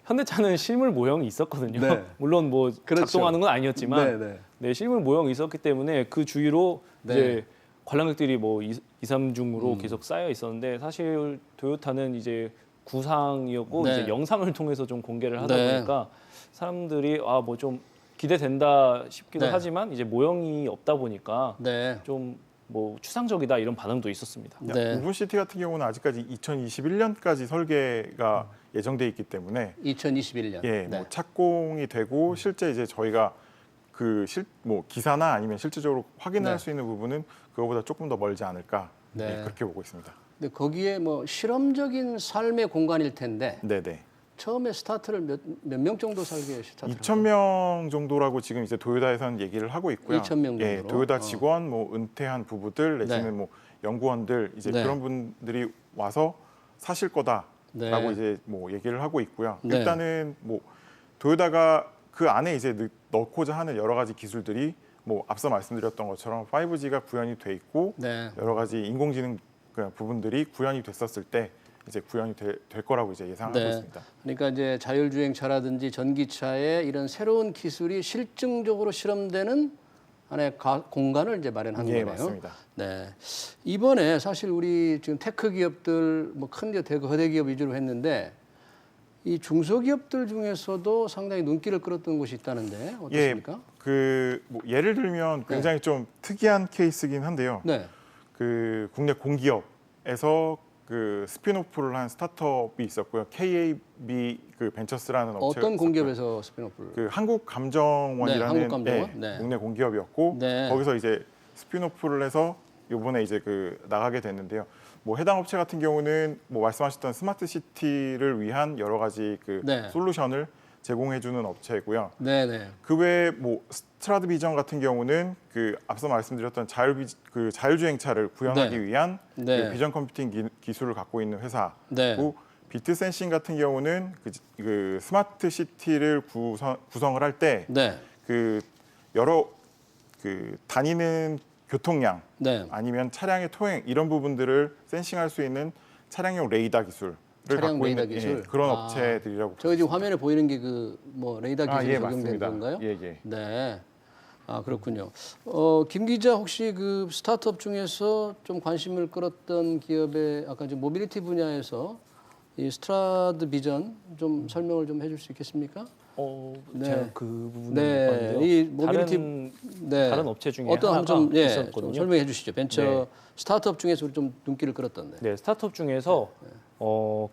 [SPEAKER 14] 현대차는 실물 모형이 있었거든요.
[SPEAKER 2] 네.
[SPEAKER 14] 물론 뭐
[SPEAKER 2] 그렇죠.
[SPEAKER 14] 작동하는 건 아니었지만
[SPEAKER 2] 네, 네.
[SPEAKER 14] 네, 실물 모형이 있었기 때문에 그 주위로
[SPEAKER 2] 네.
[SPEAKER 14] 이제 관람객들이 뭐 2, 3중으로 계속 쌓여 있었는데 사실 토요타는 이제 구상이었고
[SPEAKER 2] 네.
[SPEAKER 14] 이제 영상을 통해서 좀 공개를 하다
[SPEAKER 2] 네.
[SPEAKER 14] 보니까 사람들이 뭐 좀 기대된다 싶기도
[SPEAKER 2] 네.
[SPEAKER 14] 하지만 이제 모형이 없다 보니까
[SPEAKER 2] 네.
[SPEAKER 14] 좀 뭐 추상적이다 이런 반응도 있었습니다.
[SPEAKER 2] 네.
[SPEAKER 15] 우분시티 같은 경우는 아직까지 2021년까지 설계가 예정돼 있기 때문에
[SPEAKER 2] 2021년.
[SPEAKER 15] 예, 뭐 착공이 되고 실제 이제 저희가 뭐 기사나 아니면 실질적으로 확인할
[SPEAKER 2] 네.
[SPEAKER 15] 수 있는 부분은 그거보다 조금 더 멀지 않을까
[SPEAKER 2] 네.
[SPEAKER 15] 그렇게 보고 있습니다.
[SPEAKER 2] 근데 거기에 뭐 실험적인 삶의 공간일 텐데
[SPEAKER 15] 네네.
[SPEAKER 2] 처음에 스타트를 몇 명 정도 살게 스타트를
[SPEAKER 15] 2,000명 정도라고 지금 이제 도요타에서는 얘기를 하고 있고요.
[SPEAKER 2] 2,000명
[SPEAKER 15] 예,
[SPEAKER 2] 정도로?
[SPEAKER 15] 도요타 직원, 뭐 은퇴한 부부들 내지는
[SPEAKER 2] 네.
[SPEAKER 15] 뭐 연구원들 이제
[SPEAKER 2] 네.
[SPEAKER 15] 그런 분들이 와서 사실 거다라고
[SPEAKER 2] 네.
[SPEAKER 15] 이제 뭐 얘기를 하고 있고요.
[SPEAKER 2] 네.
[SPEAKER 15] 일단은 뭐 도요타가 그 안에 이제 넣고자 하는 여러 가지 기술들이 뭐 앞서 말씀드렸던 것처럼 5G가 구현이 돼 있고
[SPEAKER 2] 네.
[SPEAKER 15] 여러 가지 인공지능 부분들이 구현이 됐었을 때 이제 구현이 될 거라고 이제 예상하고
[SPEAKER 2] 네.
[SPEAKER 15] 있습니다.
[SPEAKER 2] 그러니까 이제 자율주행차라든지 전기차의 이런 새로운 기술이 실증적으로 실험되는 하나의 공간을 이제 마련한
[SPEAKER 15] 예,
[SPEAKER 2] 거네요.
[SPEAKER 15] 맞습니다.
[SPEAKER 2] 네. 이번에 사실 우리 지금 테크 기업들 뭐 큰 거대 기업 위주로 했는데 이 중소기업들 중에서도 상당히 눈길을 끌었던 곳이 있다는데 어떻습니까?
[SPEAKER 15] 뭐 예를 들면 굉장히 좀 특이한 케이스긴 한데요.
[SPEAKER 2] 네.
[SPEAKER 15] 그 국내 공기업에서 그 스피노프를 한 스타트업이 있었고요. KAB 그 벤처스라는 업체가
[SPEAKER 2] 어떤
[SPEAKER 15] 있었고요.
[SPEAKER 2] 공기업에서 스피노프를?
[SPEAKER 15] 그 한국감정원이라는
[SPEAKER 2] 네, 한국감정원?
[SPEAKER 15] 예,
[SPEAKER 2] 네.
[SPEAKER 15] 국내 공기업이었고
[SPEAKER 2] 네.
[SPEAKER 15] 거기서 이제 스피노프를 해서 이번에 이제 나가게 됐는데요. 뭐 해당 업체 같은 경우는 뭐 말씀하셨던 스마트 시티를 위한 여러 가지
[SPEAKER 2] 네.
[SPEAKER 15] 솔루션을 제공해주는 업체고요.
[SPEAKER 2] 네네.
[SPEAKER 15] 그 외에 뭐 스트라드 비전 같은 경우는 앞서 말씀드렸던 자율주행차를 구현하기
[SPEAKER 2] 네.
[SPEAKER 15] 위한
[SPEAKER 2] 네.
[SPEAKER 15] 그 비전 컴퓨팅 기술을 갖고 있는 회사고
[SPEAKER 2] 네.
[SPEAKER 15] 비트 센싱 같은 경우는 스마트 시티를 구성을 할 때
[SPEAKER 2] 네.
[SPEAKER 15] 여러 다니는 교통량
[SPEAKER 2] 네.
[SPEAKER 15] 아니면 차량의 토행 이런 부분들을 센싱할 수 있는 차량용 레이더 기술을
[SPEAKER 2] 차량
[SPEAKER 15] 갖고
[SPEAKER 2] 레이더
[SPEAKER 15] 있는
[SPEAKER 2] 기술?
[SPEAKER 15] 그런 업체들이라고
[SPEAKER 2] 저기 지금 화면에 보이는 게 뭐 레이더 기술이
[SPEAKER 15] 예,
[SPEAKER 2] 적용된
[SPEAKER 15] 맞습니다.
[SPEAKER 2] 건가요?
[SPEAKER 15] 예, 예.
[SPEAKER 2] 네. 그렇군요. 김 기자 혹시 그 스타트업 중에서 좀 관심을 끌었던 기업의 아까 이제 모빌리티 분야에서 이 스트라드 비전 좀 설명을 좀 해줄 수 있겠습니까?
[SPEAKER 14] 네. 제가 그 부분은
[SPEAKER 2] 네.
[SPEAKER 14] 못 봤는데요.
[SPEAKER 2] 이 모빌리티
[SPEAKER 14] 다른 업체 중에
[SPEAKER 2] 어떤
[SPEAKER 14] 하나가
[SPEAKER 2] 좀
[SPEAKER 14] 있었거든요.
[SPEAKER 2] 좀 설명해 주시죠. 벤처
[SPEAKER 14] 네.
[SPEAKER 2] 스타트업 중에서 우리 좀 눈길을 끌었던데.
[SPEAKER 14] 네, 스타트업 중에서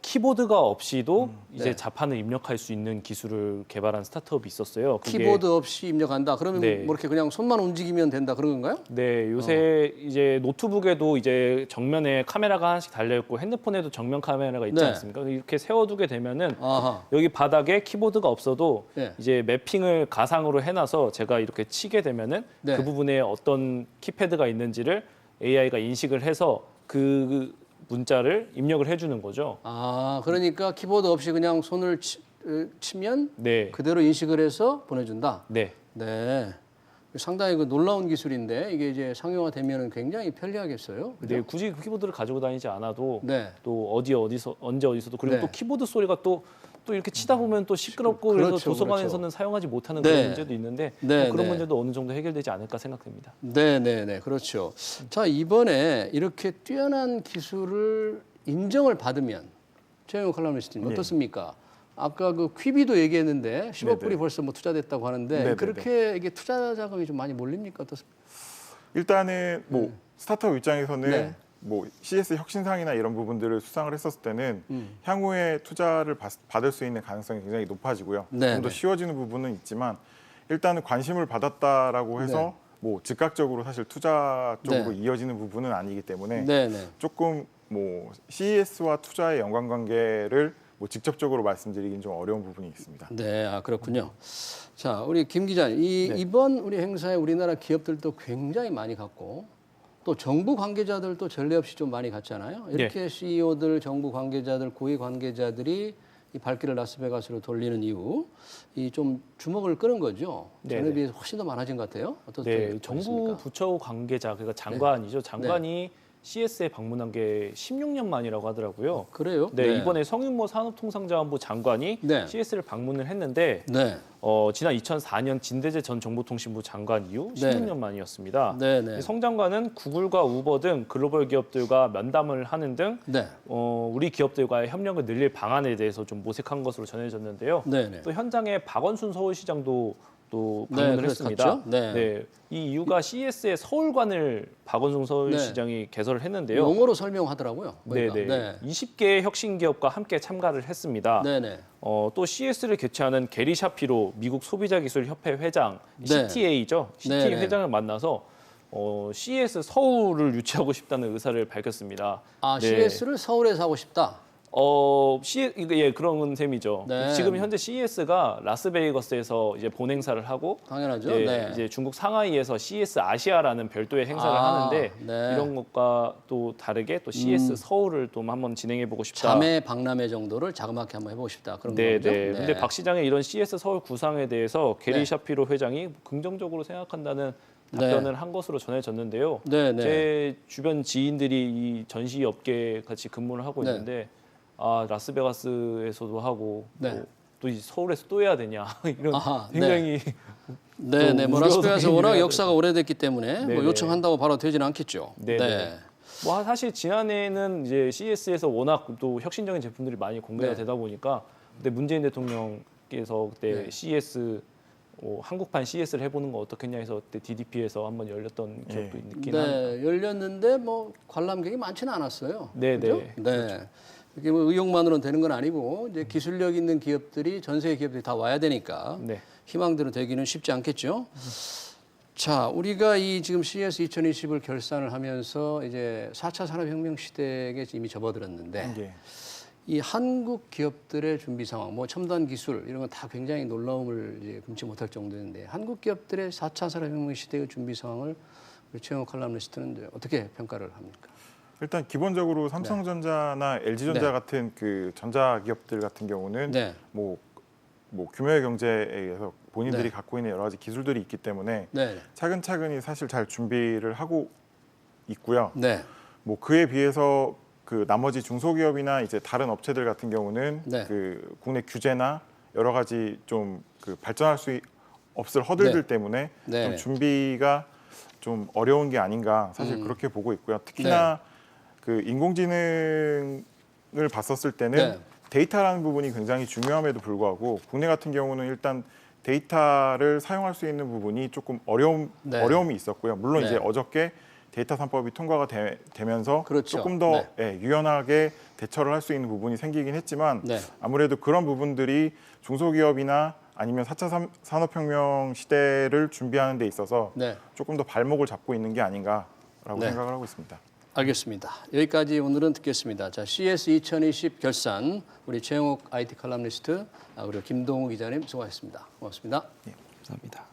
[SPEAKER 14] 키보드가 없이도 이제
[SPEAKER 2] 네.
[SPEAKER 14] 자판을 입력할 수 있는 기술을 개발한 스타트업이 있었어요. 그게
[SPEAKER 2] 키보드 없이 입력한다. 그러면
[SPEAKER 14] 네.
[SPEAKER 2] 뭐 이렇게 그냥 손만 움직이면 된다 그런 건가요?
[SPEAKER 14] 네, 요새 이제 노트북에도 이제 정면에 카메라가 하나씩 달려 있고 핸드폰에도 정면 카메라가 있지
[SPEAKER 2] 네.
[SPEAKER 14] 않습니까? 이렇게 세워두게 되면은
[SPEAKER 2] 아하.
[SPEAKER 14] 여기 바닥에 키보드가 없어도
[SPEAKER 2] 네.
[SPEAKER 14] 이제 매핑을 가상으로 해놔서 제가 이렇게 치게 되면은
[SPEAKER 2] 네.
[SPEAKER 14] 그 부분에 어떤 키패드가 있는지를 AI가 인식을 해서 그 문자를 입력을 해주는 거죠.
[SPEAKER 2] 그러니까 키보드 없이 그냥 손을 치면
[SPEAKER 14] 네.
[SPEAKER 2] 그대로 인식을 해서 보내준다.
[SPEAKER 14] 네.
[SPEAKER 2] 네. 상당히 놀라운 기술인데 이게 이제 상용화되면 굉장히 편리하겠어요. 그죠?
[SPEAKER 14] 네, 굳이 그 키보드를 가지고 다니지 않아도
[SPEAKER 2] 네.
[SPEAKER 14] 또 어디서 언제 어디서도 그리고
[SPEAKER 2] 네.
[SPEAKER 14] 또 키보드 소리가 또 이렇게 치다 보면 또 시끄럽고
[SPEAKER 2] 그렇죠,
[SPEAKER 14] 그래서 도서관에서는
[SPEAKER 2] 그렇죠.
[SPEAKER 14] 사용하지 못하는
[SPEAKER 2] 네.
[SPEAKER 14] 그런 문제도 있는데
[SPEAKER 2] 네,
[SPEAKER 14] 그런
[SPEAKER 2] 네.
[SPEAKER 14] 문제도 어느 정도 해결되지 않을까 생각됩니다.
[SPEAKER 2] 네, 그렇죠. 자, 이번에 이렇게 뛰어난 기술을 인정을 받으면 최영호 칼럼니스트님 어떻습니까? 아까 그 퀴비도 얘기했는데 10억 불이 벌써 뭐 투자됐다고 하는데
[SPEAKER 15] 네네네.
[SPEAKER 2] 그렇게 이게 투자 자금이 좀 많이 몰립니까? 어떻습니까?
[SPEAKER 15] 일단은 뭐 스타트업 입장에서는
[SPEAKER 2] 네.
[SPEAKER 15] 뭐 CS 혁신상이나 이런 부분들을 수상을 했었을 때는 향후에 투자를 받을 수 있는 가능성이 굉장히 높아지고요.
[SPEAKER 2] 네,
[SPEAKER 15] 좀 더
[SPEAKER 2] 네.
[SPEAKER 15] 쉬워지는 부분은 있지만 일단은 관심을 받았다라고 해서
[SPEAKER 2] 네.
[SPEAKER 15] 뭐 즉각적으로 사실 투자 쪽으로
[SPEAKER 2] 네.
[SPEAKER 15] 이어지는 부분은 아니기 때문에
[SPEAKER 2] 네.
[SPEAKER 15] 조금 뭐 CES와 투자의 연관관계를 뭐 직접적으로 말씀드리긴 좀 어려운 부분이 있습니다.
[SPEAKER 2] 네, 그렇군요. 자, 우리 김 기자님, 이번 우리 행사에 우리나라 기업들도 굉장히 많이 갔고 또 정부 관계자들도 전례 없이 좀 많이 갔잖아요. 이렇게 CEO들, 정부 관계자들, 고위 관계자들이 이 발길을 라스베가스로 돌리는 이후 이 좀 주목을 끄는 거죠. 전에 비해서 훨씬 더 많아진 것 같아요. 어떻습니까?
[SPEAKER 14] 네, 정부 부처 관계자 그러니까 장관이죠. 장관이 CS에 방문한 게 16년 만이라고 하더라고요.
[SPEAKER 2] 그래요?
[SPEAKER 14] 네,
[SPEAKER 2] 네.
[SPEAKER 14] 이번에 성윤모 산업통상자원부 장관이
[SPEAKER 2] 네.
[SPEAKER 14] CS를 방문을 했는데
[SPEAKER 2] 네.
[SPEAKER 14] 지난 2004년 진대재 전 정보통신부 장관 이후
[SPEAKER 2] 네.
[SPEAKER 14] 16년 만이었습니다.
[SPEAKER 2] 네, 네.
[SPEAKER 14] 성 장관은 구글과 우버 등 글로벌 기업들과 면담을 하는 등
[SPEAKER 2] 네.
[SPEAKER 14] 우리 기업들과의 협력을 늘릴 방안에 대해서 좀 모색한 것으로 전해졌는데요.
[SPEAKER 2] 네, 네.
[SPEAKER 14] 또 현장에 박원순 서울시장도 또
[SPEAKER 2] 네,
[SPEAKER 14] 방문을
[SPEAKER 2] 그래서
[SPEAKER 14] 했습니다.
[SPEAKER 2] 갔죠? 네.
[SPEAKER 14] 이 이유가 CS의 서울관을 박원순 서울시장이 개설을 했는데요.
[SPEAKER 2] 용어로 설명하더라고요.
[SPEAKER 14] 네,
[SPEAKER 2] 보니까.
[SPEAKER 14] 네. 20개의 혁신 기업과 함께 참가를 했습니다.
[SPEAKER 2] 네, 네.
[SPEAKER 14] 또 CS를 개최하는 게리 샤피로 미국 소비자기술협회 회장
[SPEAKER 2] 네.
[SPEAKER 14] CTA죠. CTA
[SPEAKER 2] 네, 네.
[SPEAKER 14] 회장을 만나서 CS 서울을 유치하고 싶다는 의사를 밝혔습니다.
[SPEAKER 2] 아,
[SPEAKER 14] 네.
[SPEAKER 2] CS를 서울에서 하고 싶다.
[SPEAKER 14] 예, 그런 셈이죠.
[SPEAKER 2] 네.
[SPEAKER 14] 지금 현재 CES가 라스베이거스에서 이제 본행사를 하고,
[SPEAKER 2] 당연하죠.
[SPEAKER 14] 예,
[SPEAKER 2] 네.
[SPEAKER 14] 이제 중국 상하이에서 CS 아시아라는 별도의 행사를 하는데
[SPEAKER 2] 네.
[SPEAKER 14] 이런 것과 또 다르게 또 CS 서울을 또 한번 진행해 보고 싶다.
[SPEAKER 2] 자매 박람회 정도를 자그맣게 한번 해보고 싶다. 그런
[SPEAKER 14] 네,
[SPEAKER 2] 거죠.
[SPEAKER 14] 네. 근데 박 시장의 이런 CS 서울 구상에 대해서 게리
[SPEAKER 2] 네.
[SPEAKER 14] 샤피로 회장이 긍정적으로 생각한다는 답변을 한 것으로 전해졌는데요.
[SPEAKER 2] 네, 네.
[SPEAKER 14] 제 주변 지인들이 이 전시 업계에 같이 근무를 하고
[SPEAKER 2] 네.
[SPEAKER 14] 있는데 라스베가스에서도 하고
[SPEAKER 2] 네.
[SPEAKER 14] 또 이 서울에서 또 해야 되냐 이런
[SPEAKER 2] 아하,
[SPEAKER 14] 굉장히
[SPEAKER 2] 네, 네. 뭐 라스베가스 워낙 역사가 오래됐기 때문에
[SPEAKER 14] 네,
[SPEAKER 2] 뭐
[SPEAKER 14] 네.
[SPEAKER 2] 요청한다고 바로 되지는 않겠죠.
[SPEAKER 14] 네, 네. 뭐 사실 지난해에는 이제 CES에서 워낙 또 혁신적인 제품들이 많이 공개가
[SPEAKER 2] 네.
[SPEAKER 14] 되다 보니까 그때 문재인 대통령께서 그때
[SPEAKER 2] 네.
[SPEAKER 14] CES 한국판 CES를 해보는 거 어떻겠냐 해서 그때 DDP에서 한번 열렸던 기억도 있긴 합니다.
[SPEAKER 2] 네, 열렸는데 뭐 관람객이 많지는 않았어요.
[SPEAKER 14] 네,
[SPEAKER 2] 그죠?
[SPEAKER 14] 네.
[SPEAKER 2] 네.
[SPEAKER 14] 그렇죠.
[SPEAKER 2] 이게 뭐 의욕만으로는 되는 건 아니고 이제 기술력 있는 기업들이 전 세계 기업들이 다 와야 되니까
[SPEAKER 14] 네.
[SPEAKER 2] 희망대로 되기는 쉽지 않겠죠. 자, 우리가 이 지금 CES 2020을 결산을 하면서 이제 4차 산업혁명 시대에 이미 접어들었는데
[SPEAKER 14] 예.
[SPEAKER 2] 이 한국 기업들의 준비 상황, 뭐 첨단 기술 이런 건 다 굉장히 놀라움을 이제 금치 못할 정도인데 한국 기업들의 4차 산업혁명 시대의 준비 상황을 우리 최영욱 칼럼니스트는 이제 어떻게 평가를 합니까?
[SPEAKER 15] 일단 기본적으로 삼성전자나 LG전자
[SPEAKER 2] 네.
[SPEAKER 15] 같은 그 전자기업들 같은 경우는
[SPEAKER 2] 네.
[SPEAKER 15] 뭐 규모의 경제에 의해서 본인들이
[SPEAKER 2] 네.
[SPEAKER 15] 갖고 있는 여러 가지 기술들이 있기 때문에
[SPEAKER 2] 네.
[SPEAKER 15] 차근차근히 사실 잘 준비를 하고 있고요.
[SPEAKER 2] 네.
[SPEAKER 15] 뭐 그에 비해서 그 나머지 중소기업이나 이제 다른 업체들 같은 경우는
[SPEAKER 2] 네.
[SPEAKER 15] 그 국내 규제나 여러 가지 좀 그 발전할 수 없을 허들들
[SPEAKER 2] 네.
[SPEAKER 15] 때문에
[SPEAKER 2] 네.
[SPEAKER 15] 좀 준비가 좀 어려운 게 아닌가 사실 그렇게 보고 있고요. 특히나 그 인공지능을 봤었을 때는
[SPEAKER 2] 네.
[SPEAKER 15] 데이터라는 부분이 굉장히 중요함에도 불구하고 국내 같은 경우는 일단 데이터를 사용할 수 있는 부분이 조금
[SPEAKER 2] 네.
[SPEAKER 15] 어려움이 있었고요. 물론
[SPEAKER 2] 네.
[SPEAKER 15] 이제 어저께 데이터 3법이 통과가 되면서
[SPEAKER 2] 그렇죠.
[SPEAKER 15] 조금 더
[SPEAKER 2] 네.
[SPEAKER 15] 유연하게 대처를 할 수 있는 부분이 생기긴 했지만
[SPEAKER 2] 네.
[SPEAKER 15] 아무래도 그런 부분들이 중소기업이나 아니면 4차 산업혁명 시대를 준비하는 데 있어서
[SPEAKER 2] 네.
[SPEAKER 15] 조금 더 발목을 잡고 있는 게 아닌가라고
[SPEAKER 2] 네.
[SPEAKER 15] 생각을 하고 있습니다.
[SPEAKER 2] 알겠습니다. 여기까지 오늘은 듣겠습니다. 자, CES 2020 결산 우리 최영욱 IT 칼럼니스트 그리고 김동우 기자님 수고하셨습니다. 고맙습니다.
[SPEAKER 15] 네, 감사합니다.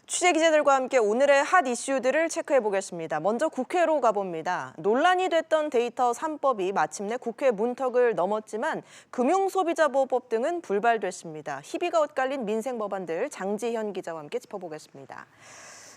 [SPEAKER 1] 취재 기자들과 함께 오늘의 핫 이슈들을 체크해 보겠습니다. 먼저 국회로 가봅니다. 논란이 됐던 데이터 3법이 마침내 국회 문턱을 넘었지만 금융소비자보호법 등은 불발됐습니다. 희비가 엇갈린 민생 법안들 장지현 기자와 함께 짚어보겠습니다.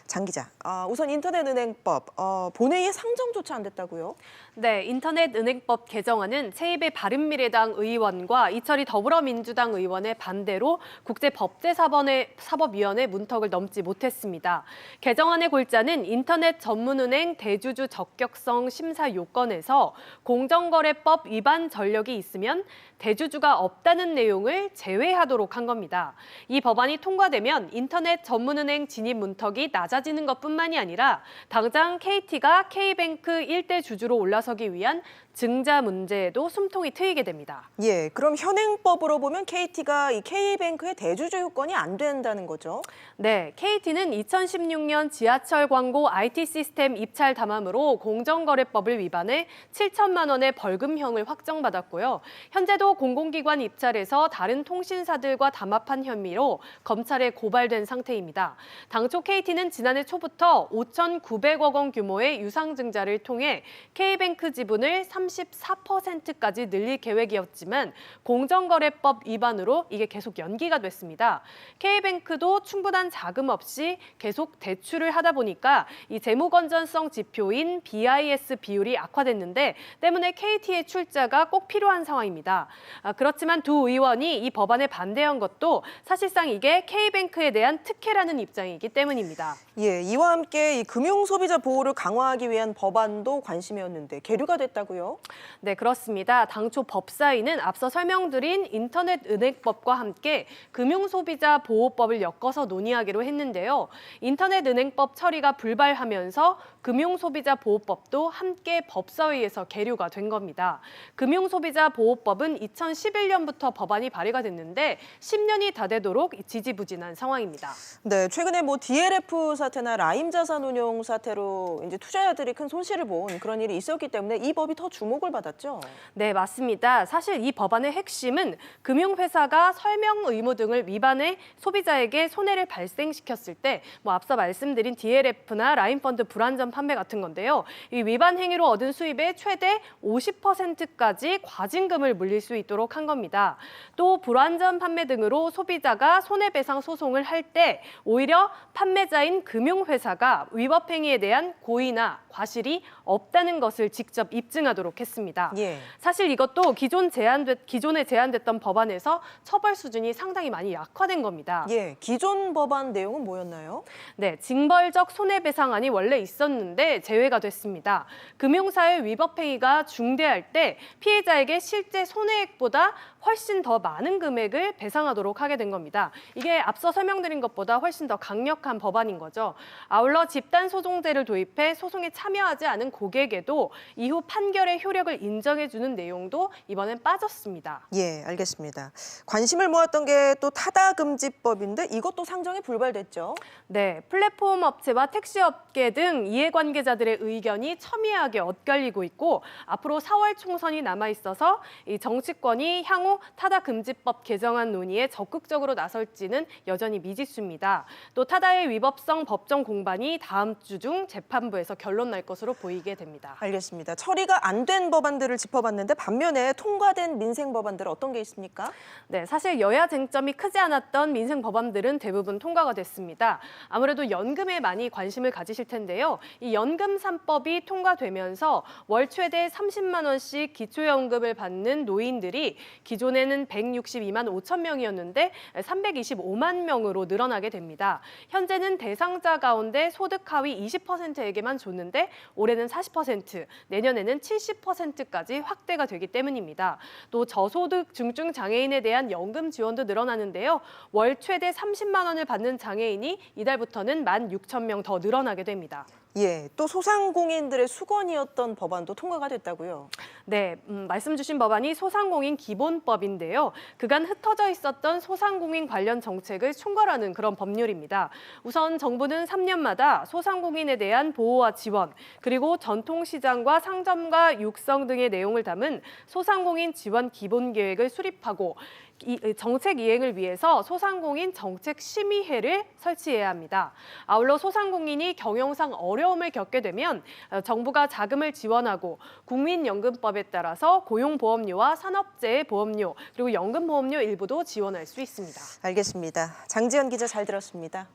[SPEAKER 1] 장 기자, 우선 인터넷은행법 본회의에 상정조차 안 됐다고요?
[SPEAKER 17] 네, 인터넷은행법 개정안은 최입의 바른미래당 의원과 이철희 더불어민주당 의원의 반대로 국제법제사법위원회 문턱을 넘지 못했습니다. 개정안의 골자는 인터넷 전문은행 대주주 적격성 심사 요건에서 공정거래법 위반 전력이 있으면 대주주가 없다는 내용을 제외하도록 한 겁니다. 이 법안이 통과되면 인터넷 전문은행 진입 문턱이 낮아질 낮아지는 것뿐만이 아니라 당장 KT가 K뱅크 일대 주주로 올라서기 위한 증자 문제에도 숨통이 트이게 됩니다.
[SPEAKER 1] 예, 그럼 현행법으로 보면 KT가 이 K뱅크의 대주주 요건이 안 된다는 거죠?
[SPEAKER 17] 네, KT는 2016년 지하철 광고 IT 시스템 입찰 담합으로 공정거래법을 위반해 7천만 원의 벌금형을 확정받았고요. 현재도 공공기관 입찰에서 다른 통신사들과 담합한 혐의로 검찰에 고발된 상태입니다. 당초 KT는 지난해 초부터 5,900억 원 규모의 유상증자를 통해 K뱅크 지분을 34%까지 늘릴 계획이었지만 공정거래법 위반으로 이게 계속 연기가 됐습니다. K뱅크도 충분한 자금 없이 계속 대출을 하다 보니까 이 재무 건전성 지표인 BIS 비율이 악화됐는데 때문에 KT의 출자가 꼭 필요한 상황입니다. 그렇지만 두 의원이 이 법안에 반대한 것도 사실상 이게 K뱅크에 대한 특혜라는 입장이기 때문입니다.
[SPEAKER 1] 예, 이와 함께 이 금융 소비자 보호를 강화하기 위한 법안도 관심이었는데 계류가 됐다고요?
[SPEAKER 17] 네, 그렇습니다. 당초 법사위는 앞서 설명드린 인터넷은행법과 함께 금융소비자 보호법을 엮어서 논의하기로 했는데요. 인터넷은행법 처리가 불발하면서 금융소비자 보호법도 함께 법사위에서 계류가 된 겁니다. 금융소비자 보호법은 2011년부터 법안이 발의가 됐는데 10년이 다 되도록 지지부진한 상황입니다.
[SPEAKER 1] 네, 최근에 뭐 DLF 사태나 라임 자산운용 사태로 이제 투자자들이 큰 손실을 본 그런 일이 있었기 때문에 이 법이 더 주목을 받았죠.
[SPEAKER 17] 네, 맞습니다. 사실 이 법안의 핵심은 금융회사가 설명 의무 등을 위반해 소비자에게 손해를 발생시켰을 때 뭐 앞서 말씀드린 DLF나 라임펀드 불안전 판매 같은 건데요. 이 위반 행위로 얻은 수입의 최대 50%까지 과징금을 물릴 수 있도록 한 겁니다. 또 불안전 판매 등으로 소비자가 손해배상 소송을 할 때 오히려 판매자인 금융회사가 위법 행위에 대한 고의나 과실이 없다는 것을 직접 입증하도록 했습니다.
[SPEAKER 1] 예.
[SPEAKER 17] 사실 이것도 기존에 제안됐던 법안에서 처벌 수준이 상당히 많이 약화된 겁니다.
[SPEAKER 1] 예, 기존 법안 내용은 뭐였나요?
[SPEAKER 17] 네, 징벌적 손해배상안이 원래 있었는데 제외가 됐습니다. 금융사의 위법 행위가 중대할 때 피해자에게 실제 손해액보다 훨씬 더 많은 금액을 배상하도록 하게 된 겁니다. 이게 앞서 설명드린 것보다 훨씬 더 강력한 법안인 거죠. 아울러 집단소송제를 도입해 소송에 참여하지 않은 고객에도 이후 판결의 효력을 인정해주는 내용도 이번엔 빠졌습니다.
[SPEAKER 1] 예, 알겠습니다. 관심을 모았던 게 또 타다금지법인데 이것도 상정이 불발됐죠?
[SPEAKER 17] 네, 플랫폼 업체와 택시업계 등 이해관계자들의 의견이 첨예하게 엇갈리고 있고 앞으로 4월 총선이 남아있어서 이 정치권이 향후 타다금지법 개정안 논의에 적극적으로 나설지는 여전히 미지수입니다. 또 타다의 위법성 법정 공방이 다음 주 중 재판부에서 결론 날 것으로 보이게 됩니다.
[SPEAKER 1] 알겠습니다. 처리가 안 된 법안들을 짚어봤는데 반면에 통과된 민생 법안들은 어떤 게 있습니까?
[SPEAKER 17] 네, 사실 여야 쟁점이 크지 않았던 민생 법안들은 대부분 통과가 됐습니다. 아무래도 연금에 많이 관심을 가지실 텐데요. 이 연금 3법이 통과되면서 월 최대 30만 원씩 기초연금을 받는 노인들이 기존에는 162만 5천 명이었는데 325만 명으로 늘어나게 됩니다. 현재는 대상자 가운데 소득 하위 20%에게만 줬는데 올해는 40%, 내년에는 70%까지 확대가 되기 때문입니다. 또 저소득 중증 장애인에 대한 연금 지원도 늘어나는데요. 월 최대 30만 원을 받는 장애인이 이달부터는 16,000명 더 늘어나게 됩니다.
[SPEAKER 1] 예, 또 소상공인들의 수건이었던 법안도 통과가 됐다고요?
[SPEAKER 17] 네, 말씀 주신 법안이 소상공인 기본법인데요. 그간 흩어져 있었던 소상공인 관련 정책을 총괄하는 그런 법률입니다. 우선 정부는 3년마다 소상공인에 대한 보호와 지원, 그리고 전통시장과 상점가 육성 등의 내용을 담은 소상공인 지원 기본계획을 수립하고 이 정책 이행을 위해서 소상공인 정책심의회를 설치해야 합니다. 아울러 소상공인이 경영상 어려움을 겪게 되면 정부가 자금을 지원하고 국민연금법에 따라서 고용보험료와 산업재해 보험료 그리고 연금보험료 일부도 지원할 수 있습니다.
[SPEAKER 1] 알겠습니다. 장지연 기자 잘 들었습니다.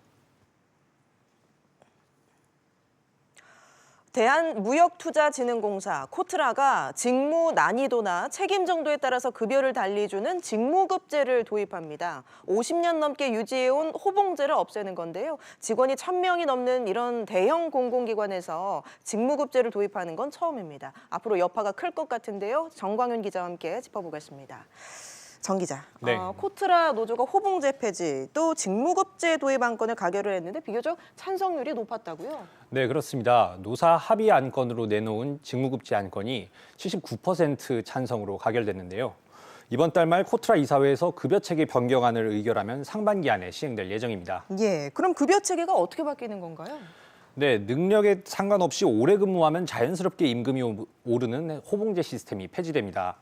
[SPEAKER 1] 대한무역투자진흥공사 코트라가 직무 난이도나 책임 정도에 따라서 급여를 달리주는 직무급제를 도입합니다. 50년 넘게 유지해온 호봉제를 없애는 건데요. 직원이 1,000명이 넘는 이런 대형 공공기관에서 직무급제를 도입하는 건 처음입니다. 앞으로 여파가 클 것 같은데요. 정광윤 기자와 함께 짚어보겠습니다. 정 기자,
[SPEAKER 18] 네.
[SPEAKER 1] 코트라 노조가 호봉제 폐지 또 직무급제 도입 안건을 가결을 했는데 비교적 찬성률이 높았다고요?
[SPEAKER 18] 네, 그렇습니다. 노사 합의 안건으로 내놓은 직무급제 안건이 79% 찬성으로 가결됐는데요. 이번 달 말 코트라 이사회에서 급여체계 변경안을 의결하면 상반기 안에 시행될 예정입니다.
[SPEAKER 1] 예, 그럼 급여체계가 어떻게 바뀌는 건가요?
[SPEAKER 18] 네, 능력에 상관없이 오래 근무하면 자연스럽게 임금이 오르는 호봉제 시스템이 폐지됩니다.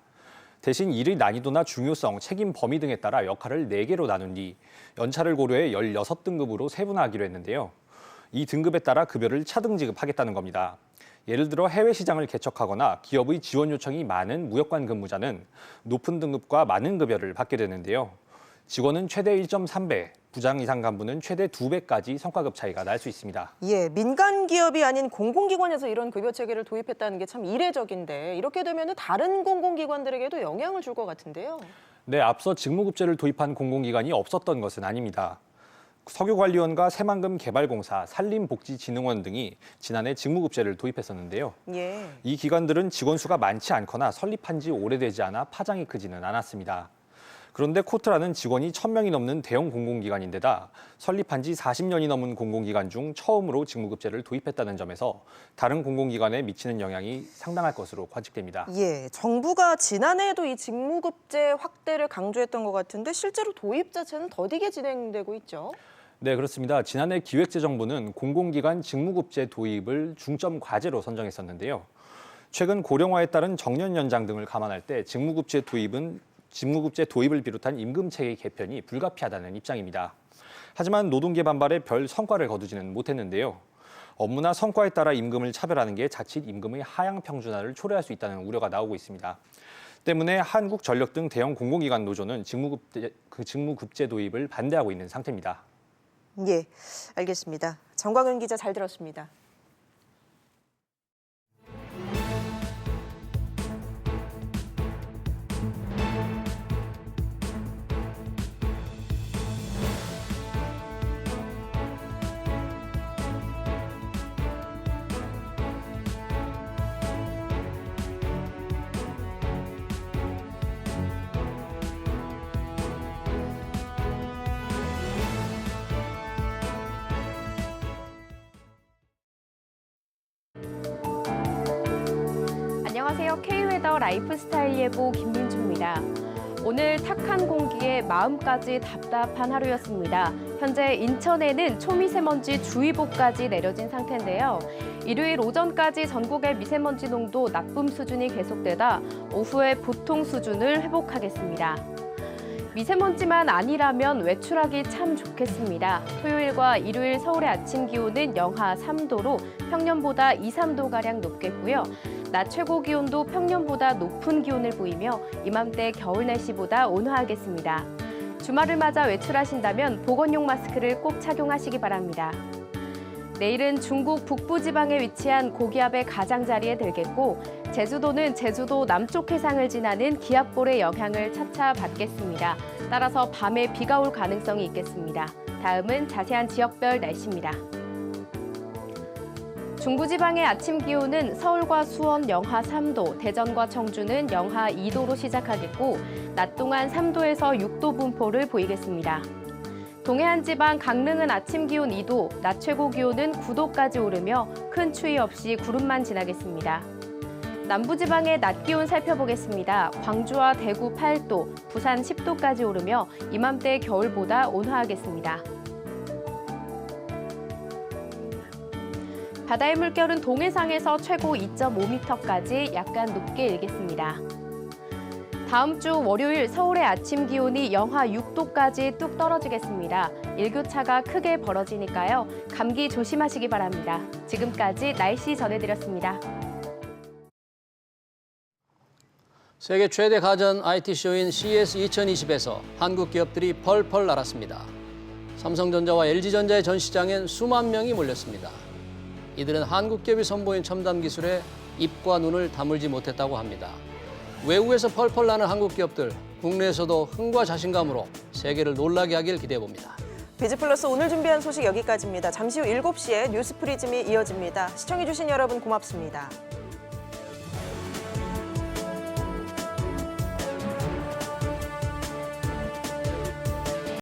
[SPEAKER 18] 대신 일의 난이도나 중요성, 책임 범위 등에 따라 역할을 4개로 나눈 뒤 연차를 고려해 16등급으로 세분화하기로 했는데요. 이 등급에 따라 급여를 차등 지급하겠다는 겁니다. 예를 들어 해외 시장을 개척하거나 기업의 지원 요청이 많은 무역관 근무자는 높은 등급과 많은 급여를 받게 되는데요. 직원은 최대 1.3배, 부장 이상 간부는 최대 2배까지 성과급 차이가 날 수 있습니다.
[SPEAKER 1] 예, 민간 기업이 아닌 공공기관에서 이런 급여 체계를 도입했다는 게 참 이례적인데 이렇게 되면 다른 공공기관들에게도 영향을 줄 것 같은데요.
[SPEAKER 18] 네, 앞서 직무급제를 도입한 공공기관이 없었던 것은 아닙니다. 석유관리원과 새만금 개발공사, 산림복지진흥원 등이 지난해 직무급제를 도입했었는데요.
[SPEAKER 1] 예.
[SPEAKER 18] 이 기관들은 직원 수가 많지 않거나 설립한 지 오래되지 않아 파장이 크지는 않았습니다. 그런데 코트라는 직원이 1,000명이 넘는 대형 공공기관인데다 설립한 지 40년이 넘은 공공기관 중 처음으로 직무급제를 도입했다는 점에서 다른 공공기관에 미치는 영향이 상당할 것으로 관측됩니다.
[SPEAKER 1] 예, 정부가 지난해에도 이 직무급제 확대를 강조했던 것 같은데 실제로 도입 자체는 더디게 진행되고 있죠.
[SPEAKER 18] 네, 그렇습니다. 지난해 기획재정부는 공공기관 직무급제 도입을 중점 과제로 선정했었는데요. 최근 고령화에 따른 정년 연장 등을 감안할 때 직무급제 도입을 비롯한 임금체계 개편이 불가피하다는 입장입니다. 하지만 노동계 반발에 별 성과를 거두지는 못했는데요. 업무나 성과에 따라 임금을 차별하는 게 자칫 임금의 하향 평준화를 초래할 수 있다는 우려가 나오고 있습니다. 때문에 한국전력 등 대형 공공기관 노조는 직무급제 도입을 반대하고 있는 상태입니다.
[SPEAKER 1] 예, 알겠습니다. 정광윤 기자 잘 들었습니다.
[SPEAKER 19] 안녕하세요. K웨더 라이프스타일 예보 김민주입니다. 오늘 탁한 공기에 마음까지 답답한 하루였습니다. 현재 인천에는 초미세먼지 주의보까지 내려진 상태인데요. 일요일 오전까지 전국의 미세먼지 농도 나쁨 수준이 계속되다 오후에 보통 수준을 회복하겠습니다. 미세먼지만 아니라면 외출하기 참 좋겠습니다. 토요일과 일요일 서울의 아침 기온은 영하 3도로 평년보다 2, 3도가량 높겠고요. 낮 최고 기온도 평년보다 높은 기온을 보이며 이맘때 겨울 날씨보다 온화하겠습니다. 주말을 맞아 외출하신다면 보건용 마스크를 꼭 착용하시기 바랍니다. 내일은 중국 북부지방에 위치한 고기압의 가장자리에 들겠고 제주도는 제주도 남쪽 해상을 지나는 기압골의 영향을 차차 받겠습니다. 따라서 밤에 비가 올 가능성이 있겠습니다. 다음은 자세한 지역별 날씨입니다. 중부지방의 아침 기온은 서울과 수원 영하 3도, 대전과 청주는 영하 2도로 시작하겠고 낮 동안 3도에서 6도 분포를 보이겠습니다. 동해안 지방 강릉은 아침 기온 2도, 낮 최고 기온은 9도까지 오르며 큰 추위 없이 구름만 지나겠습니다. 남부지방의 낮 기온 살펴보겠습니다. 광주와 대구 8도, 부산 10도까지 오르며 이맘때 겨울보다 온화하겠습니다. 바다의 물결은 동해상에서 최고 2.5m까지 약간 높게 일겠습니다. 다음 주 월요일 서울의 아침 기온이 영하 6도까지 뚝 떨어지겠습니다. 일교차가 크게 벌어지니까요. 감기 조심하시기 바랍니다. 지금까지 날씨 전해드렸습니다.
[SPEAKER 2] 세계 최대 가전 IT 쇼인 CES 2020에서 한국 기업들이 펄펄 날았습니다. 삼성전자와 LG전자의 전시장엔 수만 명이 몰렸습니다. 이들은 한국 기업이 선보인 첨단 기술에 입과 눈을 다물지 못했다고 합니다. 외국에서 펄펄 나는 한국 기업들, 국내에서도 흥과 자신감으로 세계를 놀라게 하길 기대해봅니다.
[SPEAKER 1] 비즈플러스 오늘 준비한 소식 여기까지입니다. 잠시 후 7시에 뉴스 프리즘이 이어집니다. 시청해주신 여러분 고맙습니다.